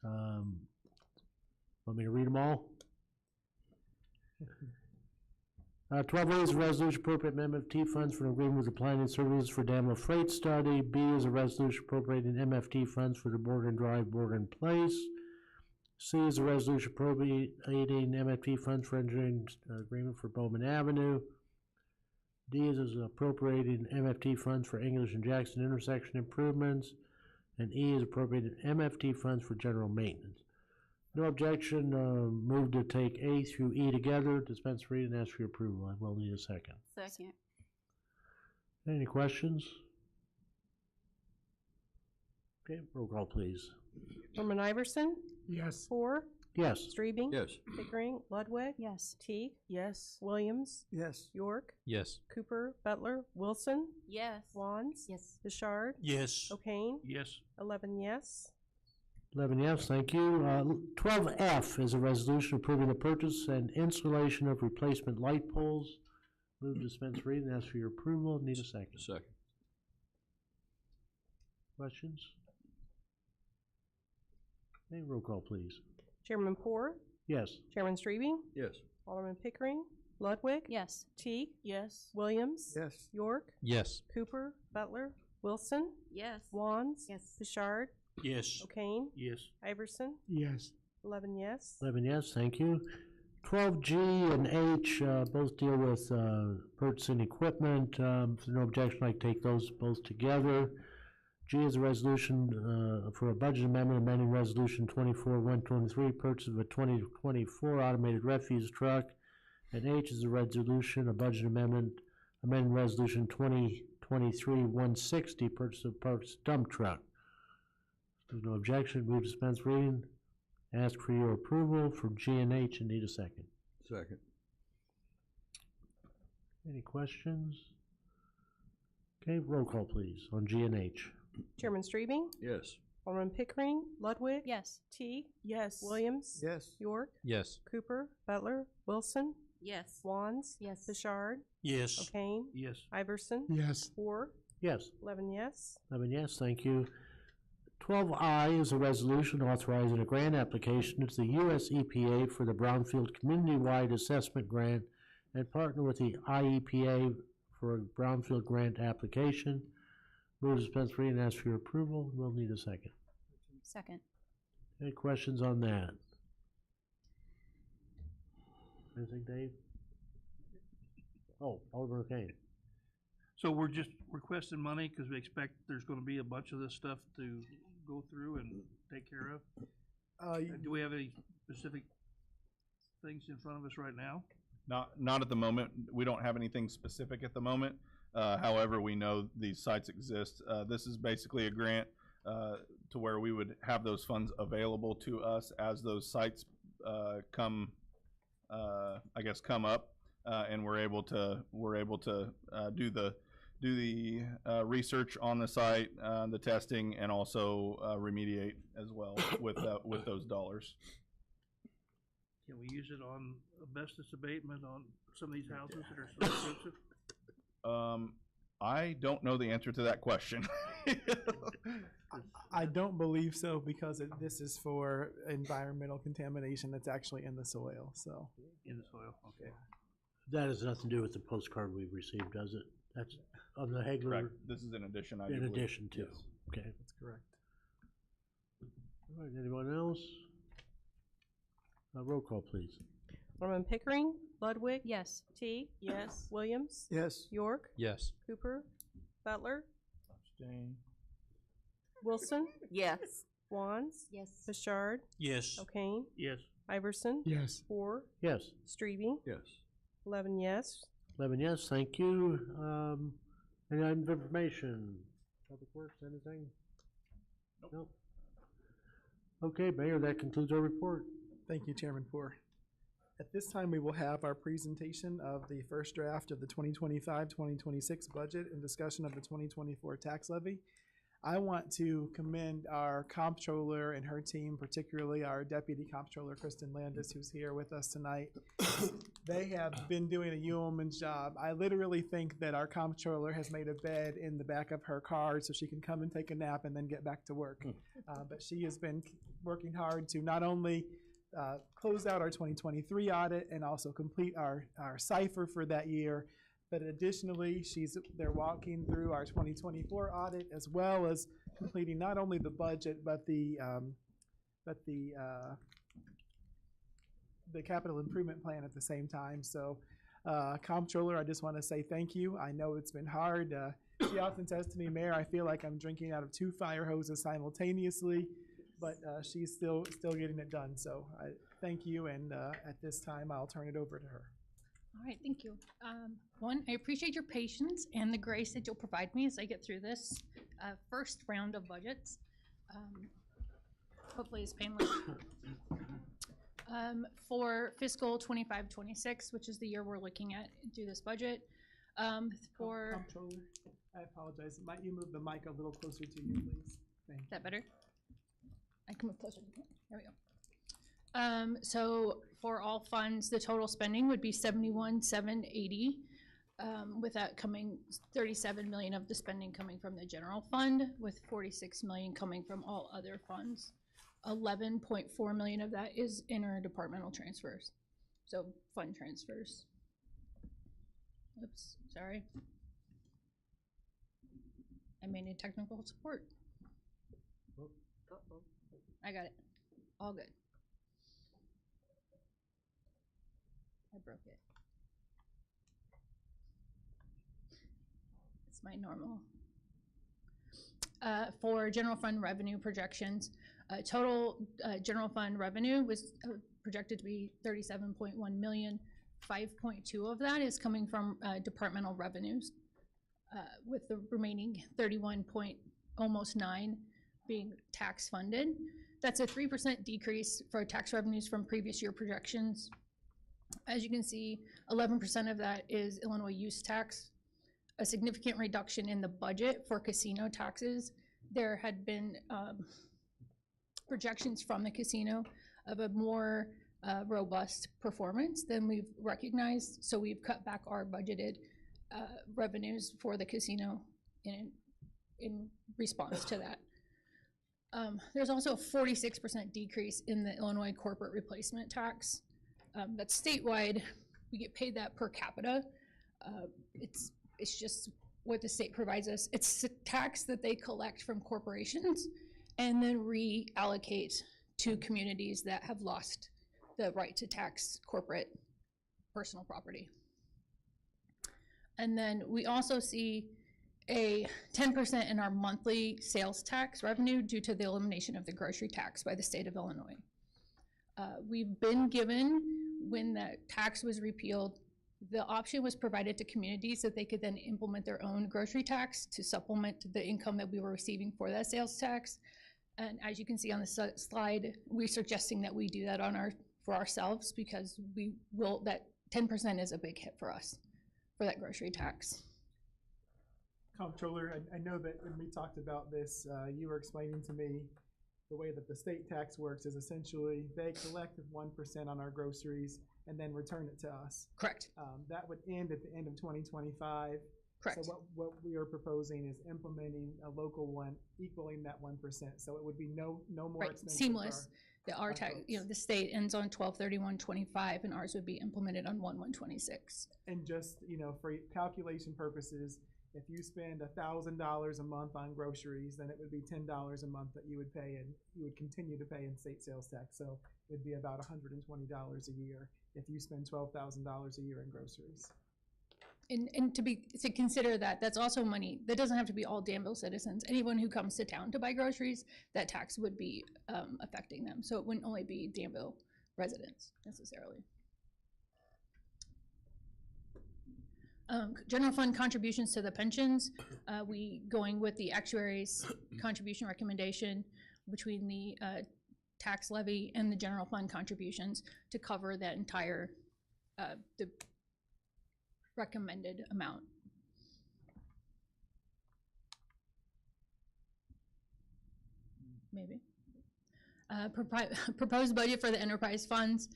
Want me to read them all? 12A is a resolution appropriate amendment of T funds for an agreement with the planning services for Danville Freight Study. B is a resolution appropriating MFT funds for the Morgan Drive, Morgan Place. C is a resolution appropriating MFT funds for engineering agreement for Bowman Avenue. D is appropriating MFT funds for English and Jackson intersection improvements. And E is appropriating MFT funds for general maintenance. No objection, move to take A through E together, dispense reading, and ask for your approval. I will need a second. Second. Any questions? Okay, roll call, please. Norman Iverson? Yes. Poor? Yes. Streebing? Yes. Pickering? Ludwig? Yes. Teague? Yes. Williams? Yes. York? Yes. Cooper? Butler? Wilson? Yes. Wands? Yes. Bouchard? Yes. O'Kane? Yes. 11 yes. 11 yes, thank you. 12F is a resolution approving the purchase and installation of replacement light poles. Move to dispense reading, ask for your approval. Need a second. Second. Questions? Okay, roll call, please. Chairman Poor? Yes. Chairman Streebing? Yes. Alderman Pickering? Ludwig? Yes. Teague? Yes. Williams? Yes. York? Yes. Cooper? Butler? Wilson? Yes. Wands? Yes. Bouchard? Yes. O'Kane? Yes. Iverson? Yes. 11 yes. 11 yes, thank you. 12G and H both deal with purchasing equipment. If there's no objection, I'd take those both together. G is a resolution for a budget amendment amending resolution 24-123, purchase of a 2024 automated refuse truck. And H is a resolution, a budget amendment amending resolution 2023-160, purchase of parts dump truck. If there's no objection, move to dispense reading. Ask for your approval for G and H and need a second. Second. Any questions? Okay, roll call please on G and H. Chairman Streebing? Yes. Alderman Pickering? Ludwig? Yes. Teague? Yes. Williams? Yes. York? Yes. Cooper? Butler? Wilson? Yes. Wands? Yes. Bouchard? Yes. O'Kane? Yes. Iverson? Yes. Poor? Yes. 11 yes. 11 yes, thank you. 12I is a resolution authorizing a grant application to the U.S. EPA for the Brownfield Community-Wide Assessment Grant and partner with the IEPA for a Brownfield Grant application. Move to dispense reading and ask for your approval. We'll need a second. Second. Any questions on that? Anything, Dave? Oh, Alderman O'Kane. So we're just requesting money because we expect there's gonna be a bunch of this stuff to go through and take care of? Do we have any specific things in front of us right now? Not at the moment. We don't have anything specific at the moment. However, we know these sites exist. This is basically a grant to where we would have those funds available to us as those sites come up, and we're able to do the research on the site, the testing, and also remediate as well with those dollars. Can we use it on asbestos abatement on some of these houses that are so expensive? I don't know the answer to that question. I don't believe so because this is for environmental contamination that's actually in the soil, so. In the soil, okay. That has nothing to do with the postcard we've received, does it? That's on the Hagler. Correct. This is in addition, I do In believe. addition to, Yes. okay. That's correct. All right, anyone else? Roll call, please. Alderman Pickering? Ludwig? Yes. Teague? Yes. Williams? Yes. York? Yes. Cooper? Butler? Abstain. Wilson? Yes. Wands? Yes. Bouchard? Yes. O'Kane? Yes. Iverson? Yes. Poor? Yes. Streebing? Yes. 11 yes. 11 yes, thank you. Any item of information? Public Works, anything? Nope. Okay, Mayor, that concludes our report. Thank you, Chairman Poor. At this time, we will have our presentation of the first draft of the 2025-2026 budget and discussion of the 2024 tax levy. I want to commend our comptroller and her team, particularly our deputy comptroller, Kristen Landis, who's here with us tonight. They have been doing a yeoman's job. I literally think that our comptroller has made a bed in the back of her car so she can come and take a nap and then get back to work. But she has been working hard to not only close out our 2023 audit and also complete our cipher for that year. But additionally, they're walking through our 2024 audit as well as completing not only the budget but the capital improvement plan at the same time. So, Comptroller, I just want to say thank you. I know it's been hard. She often says to me, Mayor, I feel like I'm drinking out of two fire hoses simultaneously, but she's still getting it done. So, I thank you, and at this time, I'll turn it over to her. All right, thank you. One, I appreciate your patience and the grace that you'll provide me as I get through this first round of budgets. Hopefully it's painless. For fiscal 25-26, which is the year we're looking at through this budget, Comptroller, I apologize. Might you move the mic a little closer to you, please? Thank you. Is that better? I can move closer. There we go. So for all funds, the total spending would be $71,780. With that coming 37 million of the spending coming from the general fund, with 46 million coming from all other funds. 11.4 million of that is interdepartmental transfers, so fund transfers. Oops, sorry. I may need technical support. I got it. All good. I broke it. It's my normal. For general fund revenue projections, total general fund revenue was projected to be 37.1 million. 5.2 of that is coming from departmental revenues, with the remaining 31.9 being tax funded. That's a 3% decrease for tax revenues from previous year projections. As you can see, 11% of that is Illinois use tax, a significant reduction in the budget for casino taxes. There had been projections from the casino of a more robust performance than we've recognized, so we've cut back our budgeted revenues for the casino in response to that. There's also a 46% decrease in the Illinois corporate replacement tax. That's statewide. We get paid that per capita. It's just what the state provides us. It's a tax that they collect from corporations and then reallocate to communities that have lost the right to tax corporate personal property. And then we also see a 10% in our monthly sales tax revenue due to the elimination of the grocery tax by the state of Illinois. We've been given, when that tax was repealed, the option was provided to communities that they could then implement their own grocery tax to supplement the income that we were receiving for that sales tax. And as you can see on the slide, we're suggesting that we do that for ourselves, because that 10% is a big hit for us for that grocery tax. Comptroller, I know that when we talked about this, you were explaining to me the way that the state tax works is essentially they collect 1% on our groceries and then return it to us. Correct. That would end at the end of 2025. Correct. So what we are proposing is implementing a local one equaling that 1%. So it would be no more Right. expensive. Seamless. Our tax, the state ends on 12/31/25, and ours would be implemented on 1/1/26. And just, for calculation purposes, if you spend $1,000 a month on groceries, then it would be $10 a month that you would pay, and you would continue to pay in state sales tax. So it'd be about $120 a year if you spend $12,000 a year in groceries. And to consider that, that's also money that doesn't have to be all Danville citizens. Anyone who comes to town to buy groceries, that tax would be affecting them. So it wouldn't only be Danville residents necessarily. General fund contributions to the pensions, we going with the actuary's contribution recommendation between the tax levy and the general fund contributions to cover that entire the recommended amount. Maybe. Proposed budget for the enterprise funds,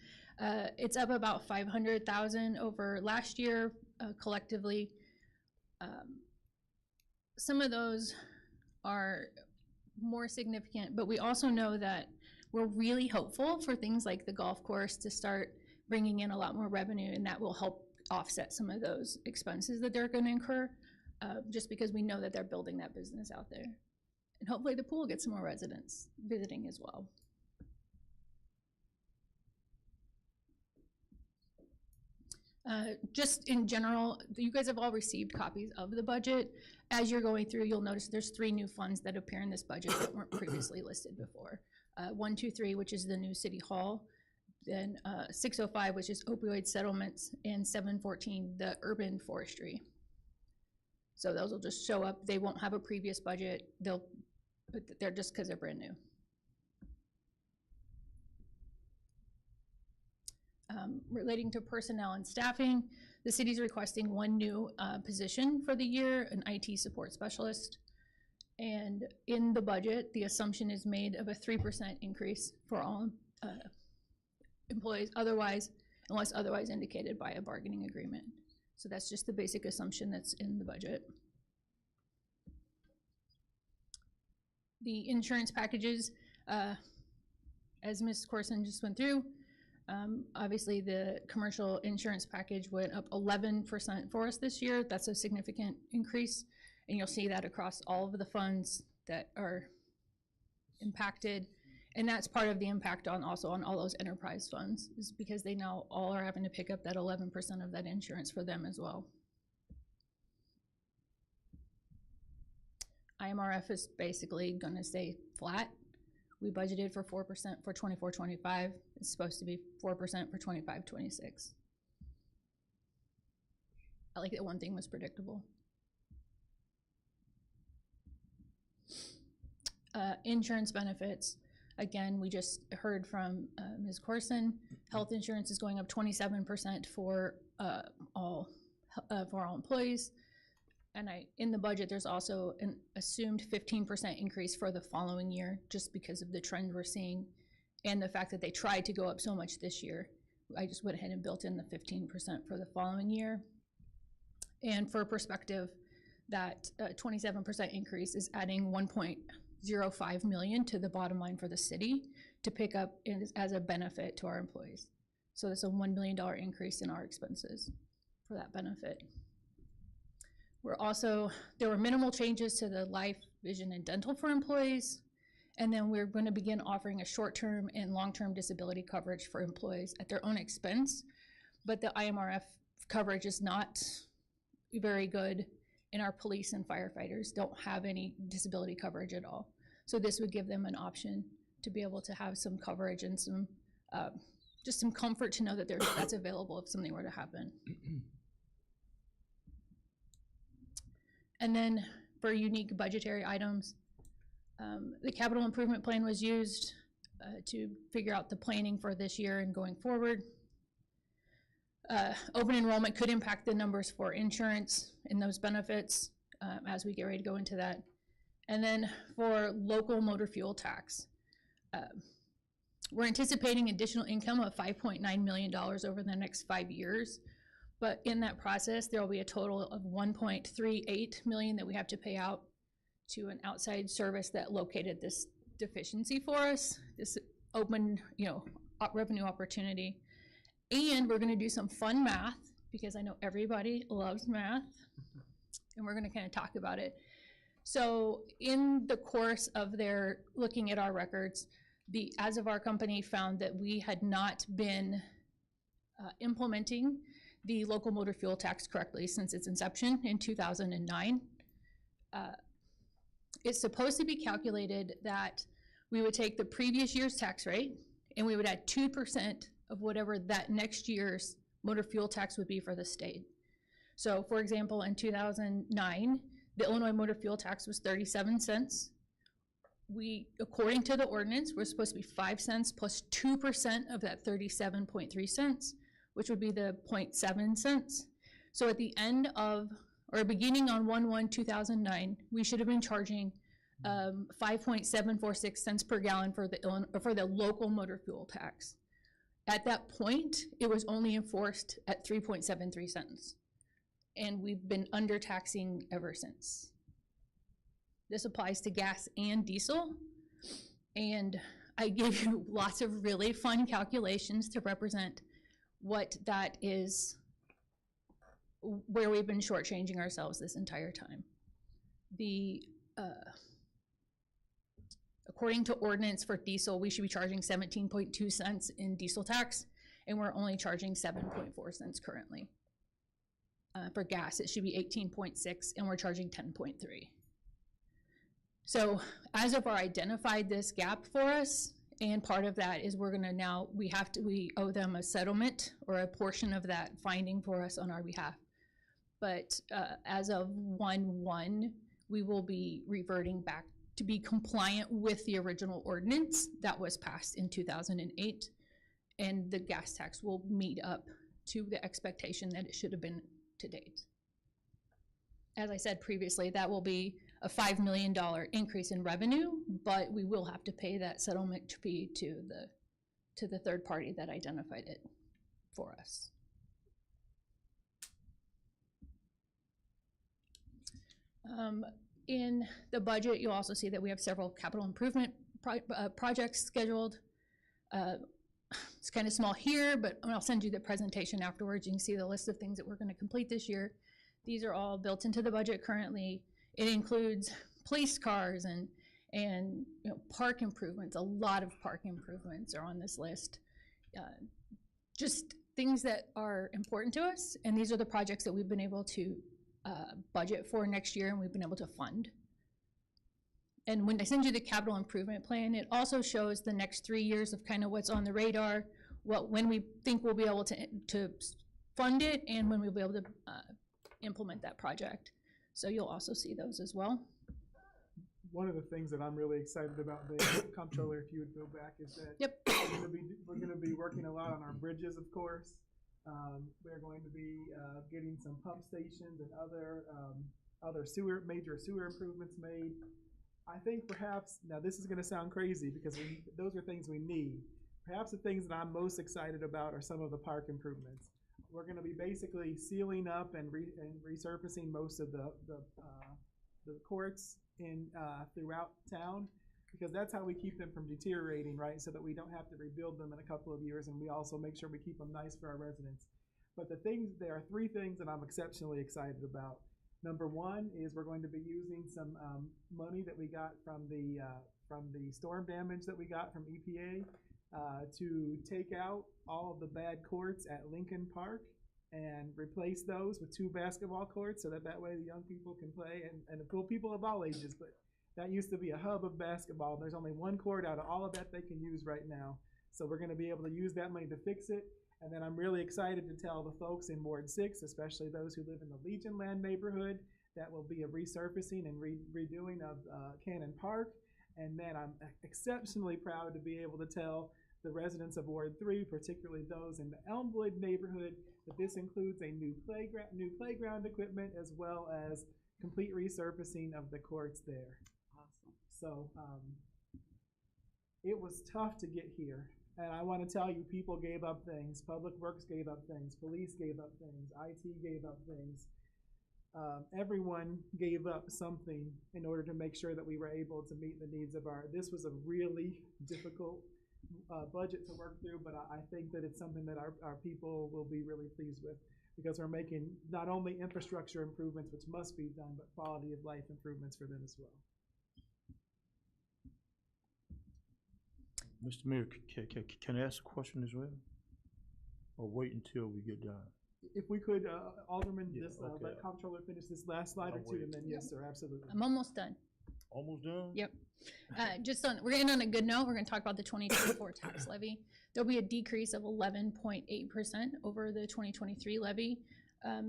it's up about 500,000 over last year collectively. Some of those are more significant, but we also know that we're really hopeful for things like the golf course to start bringing in a lot more revenue, and that will help offset some of those expenses that they're going to incur, just because we know that they're building that business out there. And hopefully the pool gets some more residents visiting as well. Just in general, you guys have all received copies of the budget. As you're going through, you'll notice there's 3 new funds that appear in this budget that weren't previously listed before. 123, which is the new city hall, then 605, which is opioid settlements, and 714, the urban forestry. So those will just show up. They won't have a previous budget. They're just because they're brand new. Relating to personnel and staffing, the city's requesting 1 new position for the year, an IT support specialist. And in the budget, the assumption is made of a 3% increase for all employees, unless otherwise indicated by a bargaining agreement. So that's just the basic assumption that's in the budget. The insurance packages, as Ms. Corson just went through, obviously the commercial insurance package went up 11% for us this year. That's a significant increase, and you'll see that across all of the funds that are impacted. And that's part of the impact also on all those enterprise funds, is because they now all are having to pick up that 11% of that insurance for them as well. IMRF is basically going to stay flat. We budgeted for 4% for 24-25. It's supposed to be 4% for 25-26. I like that one thing was predictable. Insurance benefits. Again, we just heard from Ms. Corson. Health insurance is going up 27% for all employees. And in the budget, there's also an assumed 15% increase for the following year, just because of the trend we're seeing and the fact that they tried to go up so much this year. I just went ahead and built in the 15% for the following year. And for perspective, that 27% increase is adding 1.05 million to the bottom line for the city to pick up as a benefit to our employees. So that's a $1 million increase in our expenses for that benefit. There were minimal changes to the life, vision, and dental for employees. And then we're going to begin offering a short-term and long-term disability coverage for employees at their own expense. But the IMRF coverage is not very good, and our police and firefighters don't have any disability coverage at all. So this would give them an option to be able to have some coverage and some just some comfort to know that that's available if something were to happen. And then for unique budgetary items, the capital improvement plan was used to figure out the planning for this year and going forward. Open enrollment could impact the numbers for insurance and those benefits as we get ready to go into that. And then for local motor fuel tax, we're anticipating additional income of $5.9 million over the next 5 years. But in that process, there will be a total of $1.38 million that we have to pay out to an outside service that located this deficiency for us, this open, revenue opportunity. And we're going to do some fun math, because I know everybody loves math, and we're going to kind of talk about it. So in the course of their looking at our records, the as of our company found that we had not been implementing the local motor fuel tax correctly since its inception in 2009. It's supposed to be calculated that we would take the previous year's tax rate and we would add 2% of whatever that next year's motor fuel tax would be for the state. So for example, in 2009, the Illinois motor fuel tax was 37 cents. According to the ordinance, we're supposed to be 5 cents plus 2% of that 37.3 cents, which would be the 0.7 cents. So at the end of, or beginning on 1/1/2009, we should have been charging 5.746 cents per gallon for the local motor fuel tax. At that point, it was only enforced at 3.73 cents. And we've been undertaxing ever since. This applies to gas and diesel. And I gave you lots of really fun calculations to represent what that is, where we've been shortchanging ourselves this entire time. According to ordinance for diesel, we should be charging 17.2 cents in diesel tax, and we're only charging 7.4 cents currently. For gas, it should be 18.6, and we're charging 10.3. So as of our identified this gap for us, and part of that is we're gonna now, we owe them a settlement or a portion of that finding for us on our behalf. But as of 1/1, we will be reverting back to be compliant with the original ordinance that was passed in 2008. And the gas tax will meet up to the expectation that it should have been to date. As I said previously, that will be a $5 million increase in revenue, but we will have to pay that settlement fee to the third party that identified it for us. In the budget, you'll also see that we have several capital improvement projects scheduled. It's kind of small here, but I'll send you the presentation afterwards. You can see the list of things that we're going to complete this year. These are all built into the budget currently. It includes police cars and you know, park improvements. A lot of park improvements are on this list. Just things that are important to us, and these are the projects that we've been able to budget for next year and we've been able to fund. And when I send you the capital improvement plan, it also shows the next 3 years of kind of what's on the radar, when we think we'll be able to fund it, and when we'll be able to implement that project. So you'll also see those as well. One of the things that I'm really excited about, the comptroller, if you would go back, is that we're going to be working a lot on our bridges, of course. We're going to be getting some pump stations and other major sewer improvements made. I think perhaps, now this is going to sound crazy because those are things we need. Perhaps the things that I'm most excited about are some of the park improvements. We're going to be basically sealing up and resurfacing most of the courts throughout town, because that's how we keep them from deteriorating, right? So that we don't have to rebuild them in a couple of years, and we also make sure we keep them nice for our residents. But there are 3 things that I'm exceptionally excited about. Number one is we're going to be using some money that we got from the storm damage that we got from EPA to take out all of the bad courts at Lincoln Park and replace those with 2 basketball courts, so that way the young people can play, and cool people of all ages. But that used to be a hub of basketball. There's only 1 court out of all of that they can use right now. So we're going to be able to use that money to fix it. And then I'm really excited to tell the folks in Ward 6, especially those who live in the Legion Land neighborhood, that will be a resurfacing and redoing of Cannon Park. And then I'm exceptionally proud to be able to tell the residents of Ward 3, particularly those in the Elmwood neighborhood, that this includes a new playground equipment as well as complete resurfacing of the courts there. Awesome. So it was tough to get here. And I want to tell you, people gave up things. Public Works gave up things. Police gave up things. IT gave up things. Everyone gave up something in order to make sure that we were able to meet the needs of this was a really difficult budget to work through, but I think that it's something that our people will be really pleased with, because we're making not only infrastructure improvements, which must be done, but quality of life improvements for them as well. Mr. Mayor, can I ask a question as well? Or wait until we get done? If we could, Alderman, Yeah, let okay. Comptroller finish this last slide or I'll two, wait. and then yes, sir, absolutely. I'm almost done. Almost done? Yep. We're getting on a good note. We're going to talk about the 2024 tax levy. There'll be a decrease of 11.8% over the 2023 levy.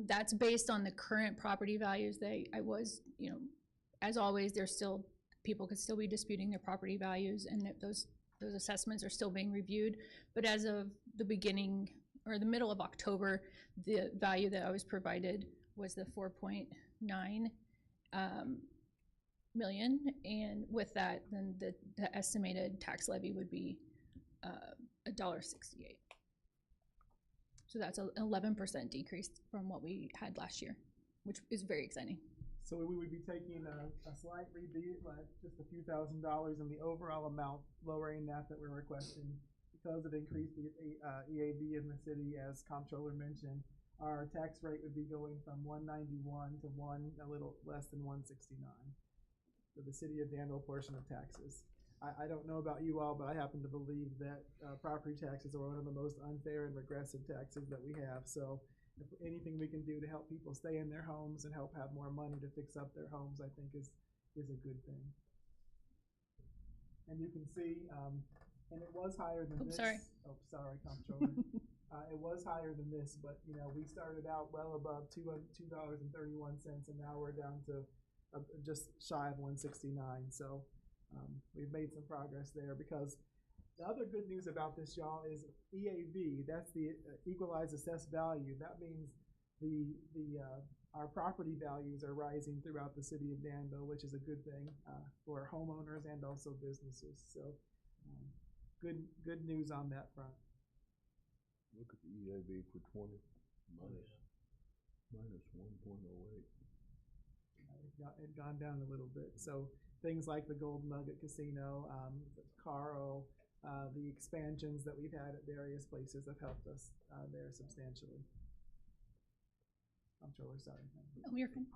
That's based on the current property values. As always, people could still be disputing their property values, and that those assessments are still being reviewed. But as of the beginning or the middle of October, the value that I was provided was the 4.9 million, and with that, then the estimated tax levy would be $1.68. So that's an 11% decrease from what we had last year, which is very exciting. So we would be taking a slight rebate, like just a few $1,000s in the overall amount, lowering that we're requesting because of increased EAV in the city, as Comptroller mentioned. Our tax rate would be going from 191 to a little less than 169 for the city of Danville portion of taxes. I don't know about you all, but I happen to believe that property taxes are one of the most unfair and regressive taxes that we have. So if anything we can do to help people stay in their homes and help have more money to fix up their homes, I think is a good thing. And you can see, and it was higher than this. Sorry. Oh, sorry, Comptroller. It was higher than this, but we started out well above $2.31, and now we're down to just shy of 169. So we've made some progress there, because the other good news about this, y'all, is EAV. That's the equalized assessed value. That means our property values are rising throughout the city of Danville, which is a good thing for homeowners and also businesses. So good news on that front. Look at the EAV for 20, minus 1.08. It gone down a little bit. So things like the Golden Nugget Casino, Carl, the expansions that we've had at various places have helped us there substantially. Comptroller, sorry. No, you're fine.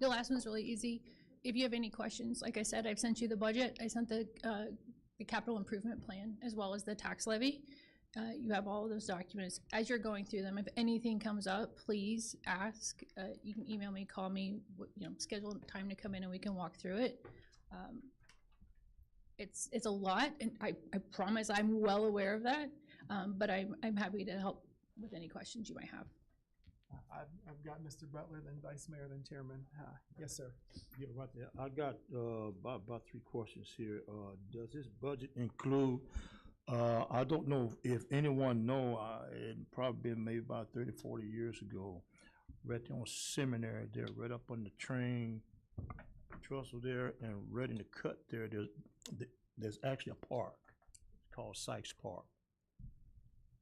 The last one's really easy. If you have any questions, like I said, I've sent you the budget. I sent the capital improvement plan as well as the tax levy. You have all of those documents. As you're going through them, if anything comes up, please ask. You can email me, call me, schedule time to come in and we can walk through it. It's a lot, and I promise I'm well aware of that, but I'm happy to help with any questions you might have. I've got Mr. Butler, then Vice Mayor, then Chairman. Yes, sir. Yeah, right there. I got about 3 questions here. Does this budget include, I don't know if anyone know, it probably been maybe about 30, 40 years ago, right there on Seminary there, right up on the train trestle there, and right in the cut there, there's actually a park called Sykes Park.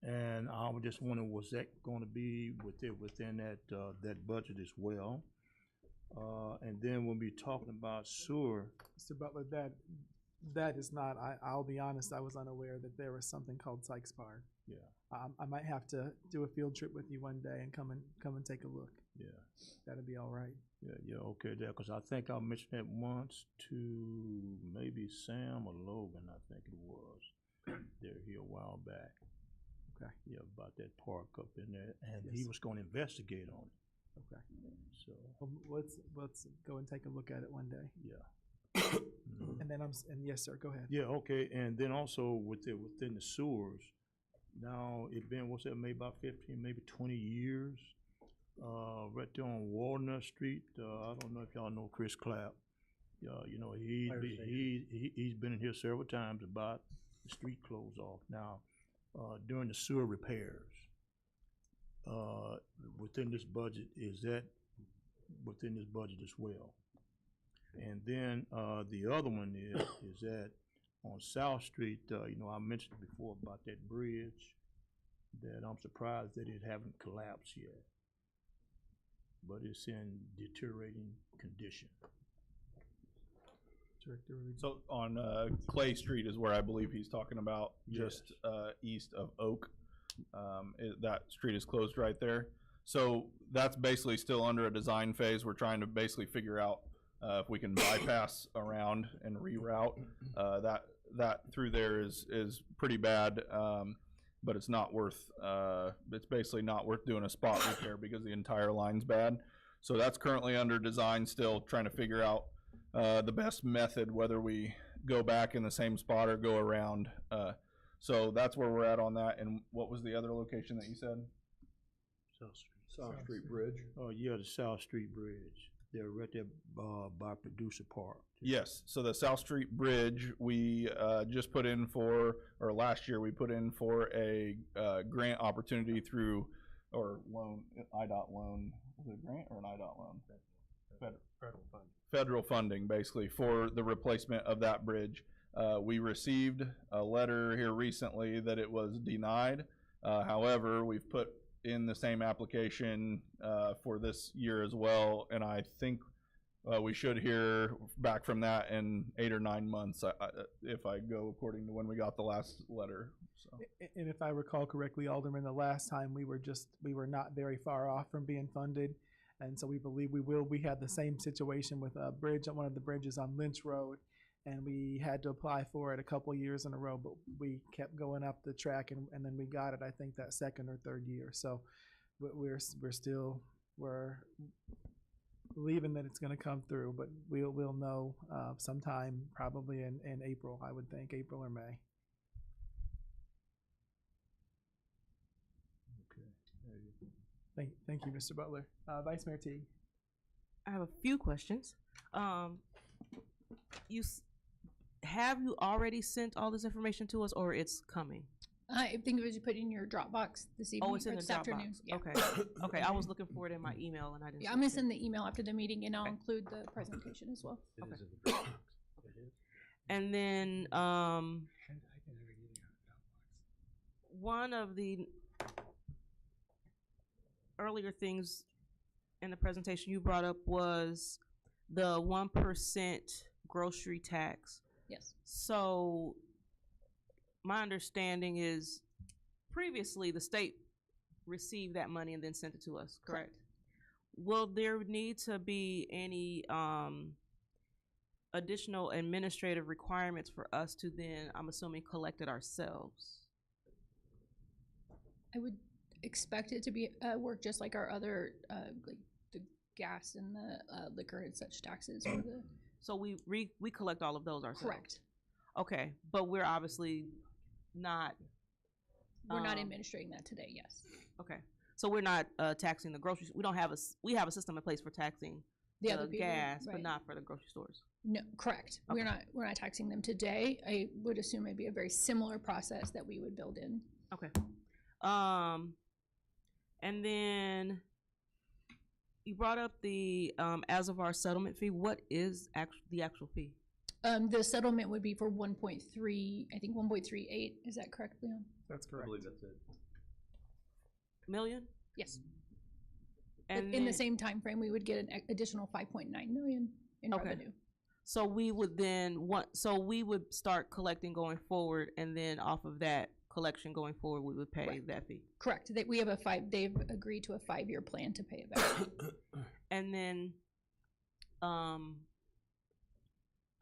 And I was just wondering, was that going to be within that budget as well? And then when we're talking about sewer, Mr. Butler, that is not. I'll be honest. I was unaware that there was something called Sykes Park. Yeah. I might have to do a field trip with you one day and come and take a look. Yeah. That'd be all right. Yeah, okay, there, because I think I mentioned that once to maybe Sam or Logan, I think it was. They're here a while back. Okay. Yeah, about that park up in there, and Yes. he was going to investigate on it. Okay. So. Let's go and take a look at it one day. Yeah. And then and yes, sir. Go ahead. Yeah, okay, and then also within the sewers, now it's been, what's that, maybe about 15, maybe 20 years, right there on Walnut Street. I don't know if y'all know Chris Clapp. He's been in here several times about the street closed off. Now, during the sewer repairs, within this budget, is that within this budget as well? And then the other one is that on South Street, I mentioned before about that bridge, that I'm surprised that it haven't collapsed yet, but it's in deteriorating condition. Director, So on Clay Street is where I believe he's talking about, just east of Oak. That street is closed right there. So that's basically still under a design phase. We're trying to basically figure out if we can bypass around and reroute. That through there is pretty bad, but it's not worth. It's basically not worth doing a spot repair because the entire line's bad. So that's currently under design, still trying to figure out the best method, whether we go back in the same spot or go around. So that's where we're at on that. And what was the other location that you said? South Street Bridge. Oh, yeah, the South Street Bridge. They're right there by Producer Park. Yes, so the South Street Bridge, we just put in for, or last year we put in for a grant opportunity through, or loan, IDOT loan. Was it a grant or an IDOT loan? Federal funding. Federal funding, basically, for the replacement of that bridge. We received a letter here recently that it was denied. However, we've put in the same application for this year as well, and I think we should hear back from that in 8 or 9 months if I go according to when we got the last letter. So. And if I recall correctly, Alderman, the last time we were not very far off from being funded, and so we believe we will. We had the same situation with a bridge, one of the bridges on Lynch Road, and we had to apply for it a couple years in a row, but we kept going up the track, and then we got it, I think, that second or third year. So we're believing that it's going to come through, but we'll know sometime probably in April, I would think, April or May. Thank you, Mr. Butler. Vice Mayor Teague. I have a few questions. Have you already sent all this information to us, or it's coming? I think it was put in your Dropbox this evening. Oh, it's in the this afternoon. Dropbox. Yeah. Okay. Okay, I was looking for it in my email and I didn't. Yeah, I'm gonna send the email after the meeting, and I'll include the presentation as well. Okay. And then one of the earlier things in the presentation you brought up was the 1% grocery tax. Yes. So my understanding is previously the state received that money and then sent it to us, correct? Will there need to be any additional administrative requirements for us to then, I'm assuming, collect it ourselves? I would expect it to be work just like our other like the gas and the liquor and such taxes. For the So we collect all of those ourselves? Correct. Okay, but we're obviously not. We're not administrating that today, yes. Okay, so we're not taxing the groceries. We have a system in place for taxing the other people, gas, right. but not for the grocery stores. No, correct. Okay. We're not taxing them today. I would assume it'd be a very similar process that we would build in. Okay. And then you brought up the as of our settlement fee. What is the actual fee? The settlement would be for 1.3, I think 1.38. Is that correct, Leon? That's correct. I believe that's it. Million? Yes. And but in the same time frame, we would get an additional 5.9 million in revenue. So we would then we would start collecting going forward, and then off of that collection going forward, we would pay that fee. Correct. We have they've agreed to a 5-year plan to pay it back. And then,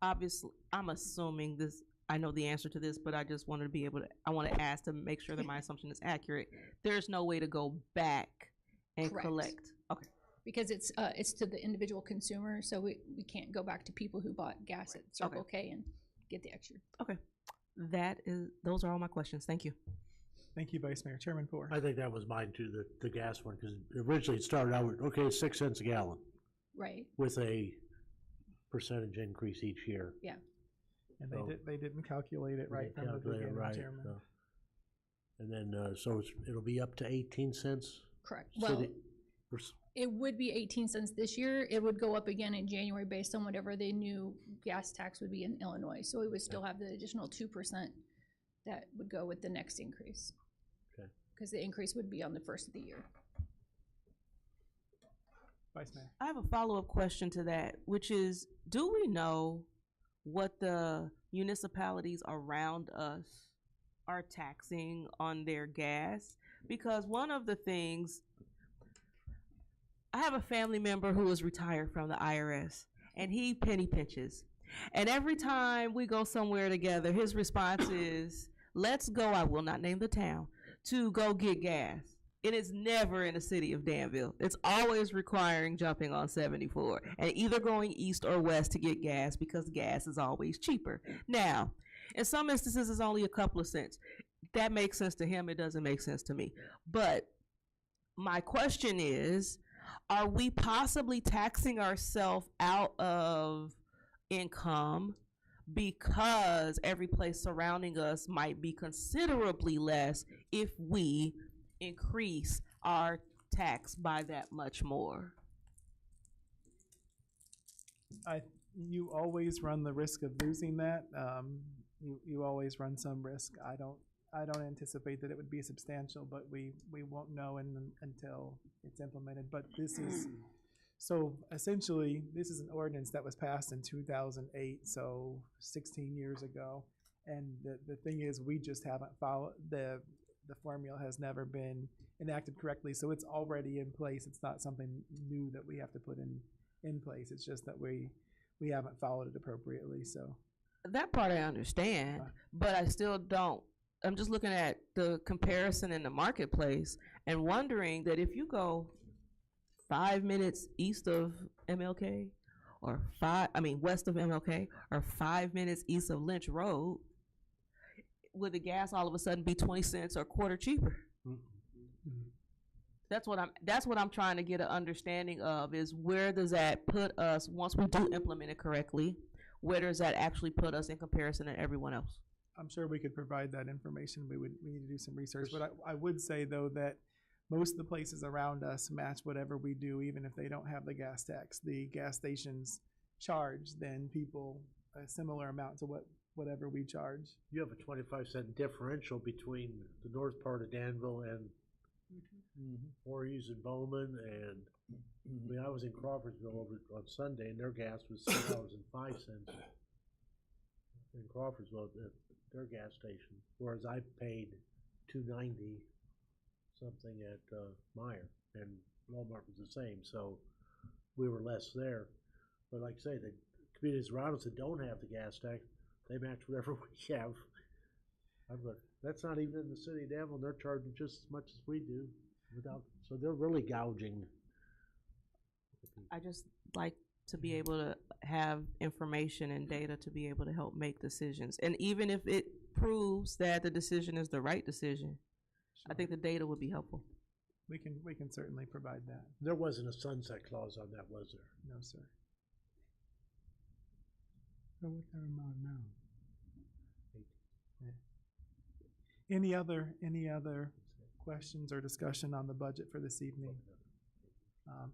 obviously, I'm assuming this. I know the answer to this, but I just wanted to be able to. I want to ask to make sure that my assumption is accurate. There's no way to go back and Correct. collect. Okay. Because it's to the individual consumer, so we can't go back to people who bought gas at Circle K and get the extra. Okay. Those are all my questions. Thank you. Thank you, Vice Mayor. Chairman Poor. I think that was mine too, the gas one, because originally it started out with, okay, 6 cents a gallon. Right. With a percentage increase each year. Yeah. And they didn't calculate it right from the beginning, Chairman. So. And then, so it'll be up to 18 cents? Correct. Well, it would be 18 cents this year. It would go up again in January based on whatever the new gas tax would be in Illinois. So we would still have the additional 2% that would go with the next increase. Okay. Because the increase would be on the first of the year. Vice Mayor. I have a follow-up question to that, which is, do we know what the municipalities around us are taxing on their gas? Because one of the things, I have a family member who is retired from the IRS, and he penny pinches. And every time we go somewhere together, his response is, let's go, I will not name the town, to go get gas. It is never in the city of Danville. It's always requiring jumping on 74 and either going east or west to get gas because gas is always cheaper. Now, in some instances, it's only a couple of cents. That makes sense to him. It doesn't make sense to me. But my question is, are we possibly taxing ourselves out of income because every place surrounding us might be considerably less if we increase our tax by that much more? You always run the risk of losing that. You always run some risk. I don't anticipate that it would be substantial, but we won't know until it's implemented. But this is, so essentially, this is an ordinance that was passed in 2008, so 16 years ago. And the thing is, we just haven't followed, the formula has never been enacted correctly, so it's already in place. It's not something new that we have to put in place. It's just that we haven't followed it appropriately, so. That part I understand, but I still don't. I'm just looking at the comparison in the marketplace and wondering that if you go 5 minutes east of MLK, or west of MLK, or 5 minutes east of Lynch Road, would the gas all of a sudden be 20 cents or a quarter cheaper? That's what I'm trying to get an understanding of, is where does that put us once we do implement it correctly? Where does that actually put us in comparison to everyone else? I'm sure we could provide that information. We need to do some research, but I would say though that most of the places around us match whatever we do, even if they don't have the gas tax. The gas stations charge then people a similar amount to whatever we charge. You have a 25-cent differential between the north part of Danville and Voorhees and Bowman, and I mean, I was in Crawfordsville over on Sunday, and their gas was $6.05 in Crawfordsville at their gas station, whereas I paid $2.90 something at Meyer, and Walmart was the same, so we were less there. But like I say, the communities around us that don't have the gas tax, they match whatever we have. That's not even in the city of Danville. They're charging just as much as we do, so they're really gouging. I just like to be able to have information and data to be able to help make decisions. And even if it proves that the decision is the right decision, I think the data would be helpful. We can certainly provide that. There wasn't a sunset clause on that, was there? No, sir. So what's that amount now? Any other questions or discussion on the budget for this evening?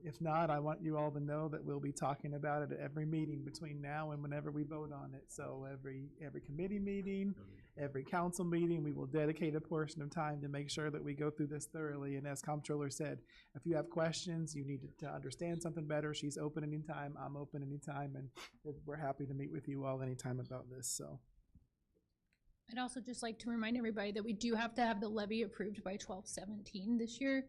If not, I want you all to know that we'll be talking about it at every meeting between now and whenever we vote on it. So every committee meeting, every council meeting, we will dedicate a portion of time to make sure that we go through this thoroughly. And as Comptroller said, if you have questions, you need to understand something better, she's open anytime, I'm open anytime, and we're happy to meet with you all anytime about this. So. I'd also just like to remind everybody that we do have to have the levy approved by 12/17 this year.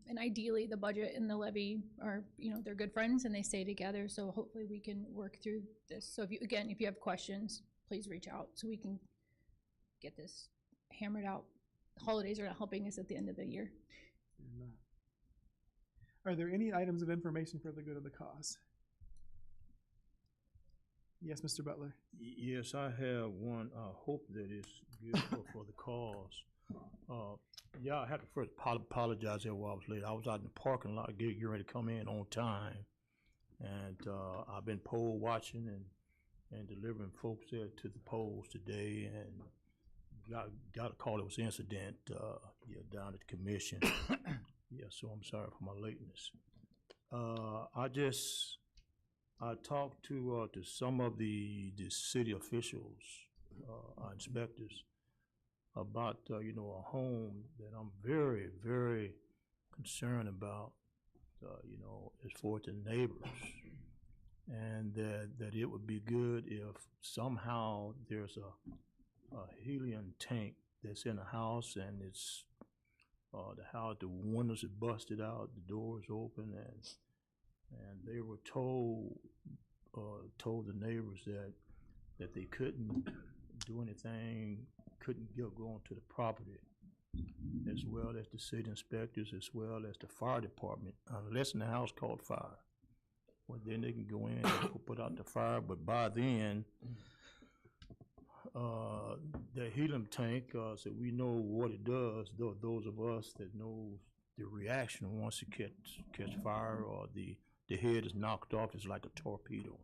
And ideally, the budget and the levy are, they're good friends and they stay together. So hopefully we can work through this. So if you have questions, please reach out so we can get this hammered out. The holidays are not helping us at the end of the year. Are there any items of information for the good of the cause? Yes, Mr. Butler. Yes, I have one. I hope that it's good for the cause. Yeah, I had to first apologize here while I was late. I was out in the parking lot getting ready to come in on time. And I've been poll watching and delivering folks there to the polls today, and got a call. It was an incident down at the commission. Yeah, so I'm sorry for my lateness. I talked to some of the city officials, inspectors, about a home that I'm very, very concerned about, as far as the neighbors, and that it would be good if somehow there's a helium tank that's in a house, and it's the house, the windows are busted out, the doors open, and they were told the neighbors that they couldn't do anything, couldn't go onto the property, as well as the city inspectors, as well as the fire department, unless the house caught fire. Well, then they can go in and put out the fire, but by then, the helium tank, so we know what it does, those of us that know the reaction once it catch fire, or the head is knocked off, it's like a torpedo,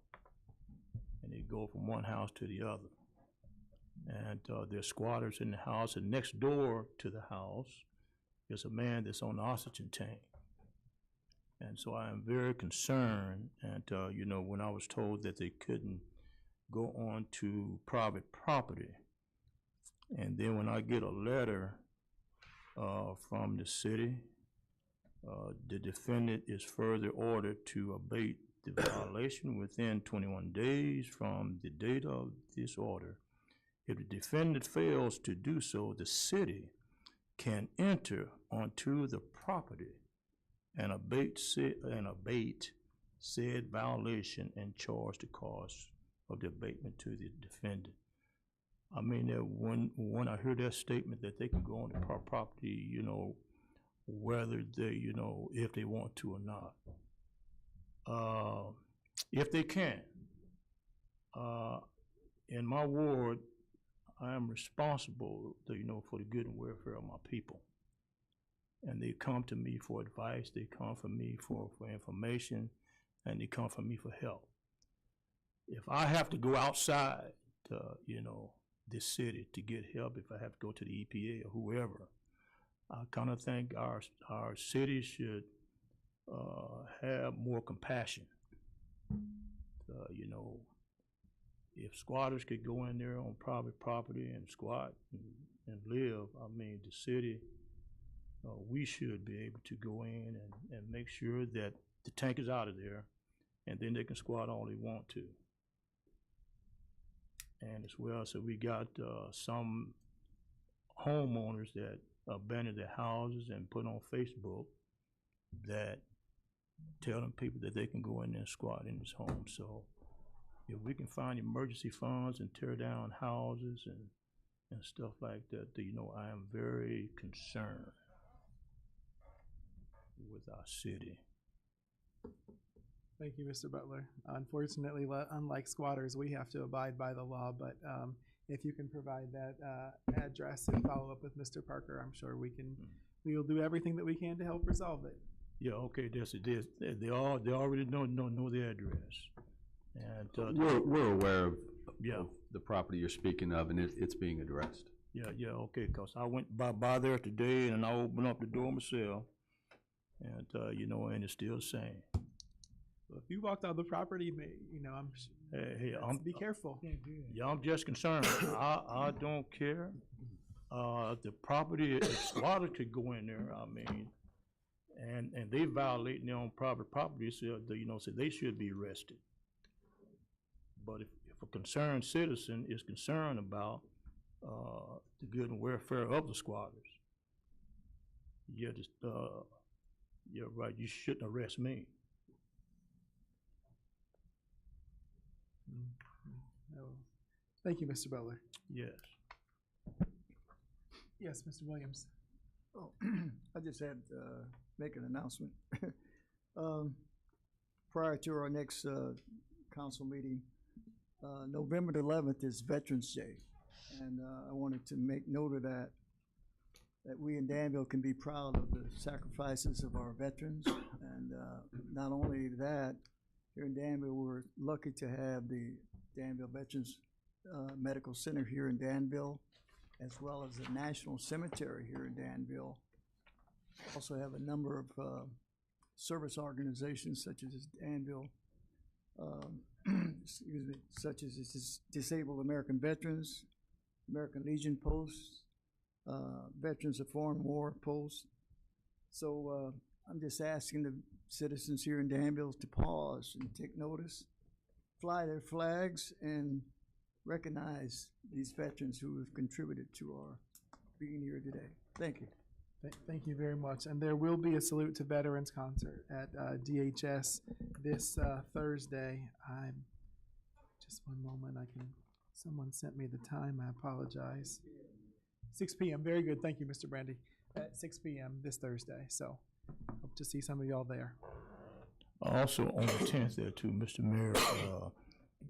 and it go from one house to the other. And there's squatters in the house, and next door to the house is a man that's on the oxygen tank. And so I am very concerned, and when I was told that they couldn't go on to private property, And then when I get a letter from the city, the defendant is further ordered to abate the violation within 21 days from the date of this order. If the defendant fails to do so, the city can enter onto the property and abate said violation and charge the cost of the abatement to the defendant. I mean, that when I heard that statement that they can go on the property, you know, whether they, you know, if they want to or not. If they can, in my ward, I am responsible, you know, for the good and welfare of my people. And they come to me for advice, they come for me for information, and they come for me for help. If I have to go outside, you know, this city to get help, if I have to go to the EPA or whoever, I kind of think our city should have more compassion. You know, if squatters could go in there on private property and squat and live, I mean, the city, we should be able to go in and make sure that the tank is out of there, and then they can squat all they want to. And as well, so we got some homeowners that abandon their houses and put on Facebook that telling people that they can go in there and squat in his home. So if we can find emergency funds and tear down houses and stuff like that, you know, I am very concerned with our city. Thank you, Mr. Butler. Unfortunately, unlike squatters, we have to abide by the law, but if you can provide that address and follow up with Mr. Parker, I'm sure we will do everything that we can to help resolve it. Yeah, okay, yes, it is. They already know the address. And we're aware of, yeah, of the property you're speaking of, and it's being addressed. Yeah, okay, because I went by there today and I opened up the door myself, and you know, and it's still the same. If you walked on the property, you know, be careful. Yeah, I'm just concerned. I don't care. The property, if squatter could go in there, I mean, and they violating their own private property, so you know, so they should be arrested. But if a concerned citizen is concerned about the good and welfare of the squatters, you're right. You shouldn't arrest me. No. Thank you, Mr. Butler. Yes. Yes, Mr. Williams. Oh, I just had to make an announcement. Prior to our next council meeting, November the 11th is Veterans Day. And I wanted to make note of that we in Danville can be proud of the sacrifices of our veterans. And not only that, here in Danville, we're lucky to have the Danville Veterans Medical Center here in Danville, as well as the National Cemetery here in Danville. Also have a number of service organizations such as Danville, excuse me, such as Disabled American Veterans, American Legion Post, Veterans of Foreign War Post. So I'm just asking the citizens here in Danville to pause and take notice, fly their flags, and recognize these veterans who have contributed to our being here today. Thank you. Thank you very much. And there will be a Salute to Veterans concert at DHS this Thursday. Just one moment. Someone sent me the time. I apologize. 6 p.m. Very good. Thank you, Mr. Brandy. At 6 p.m. this Thursday. So hope to see some of y'all there. Also on the 10th there too, Mr. Mayor,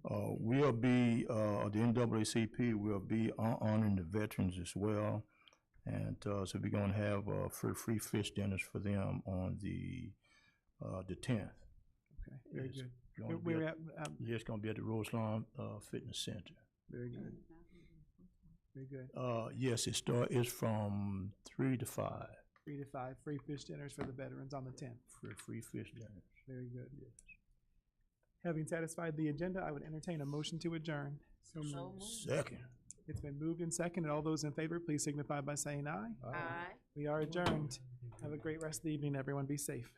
we'll be, the NAACP will be honoring the veterans as well. And so we're gonna have free fish dinners for them on the 10th. Okay, very good. It's gonna be at the Roselawn Fitness Center. Very good. Very good. Yes, it's from 3 to 5. 3 to 5, free fish dinners for the veterans on the 10th. Free fish dinners. Very good. Yes. Having satisfied the agenda, I would entertain a motion to adjourn. Second. It's been moved and seconded. All those in favor, please signify by saying aye. Aye. We are adjourned. Have a great rest of the evening, everyone. Be safe.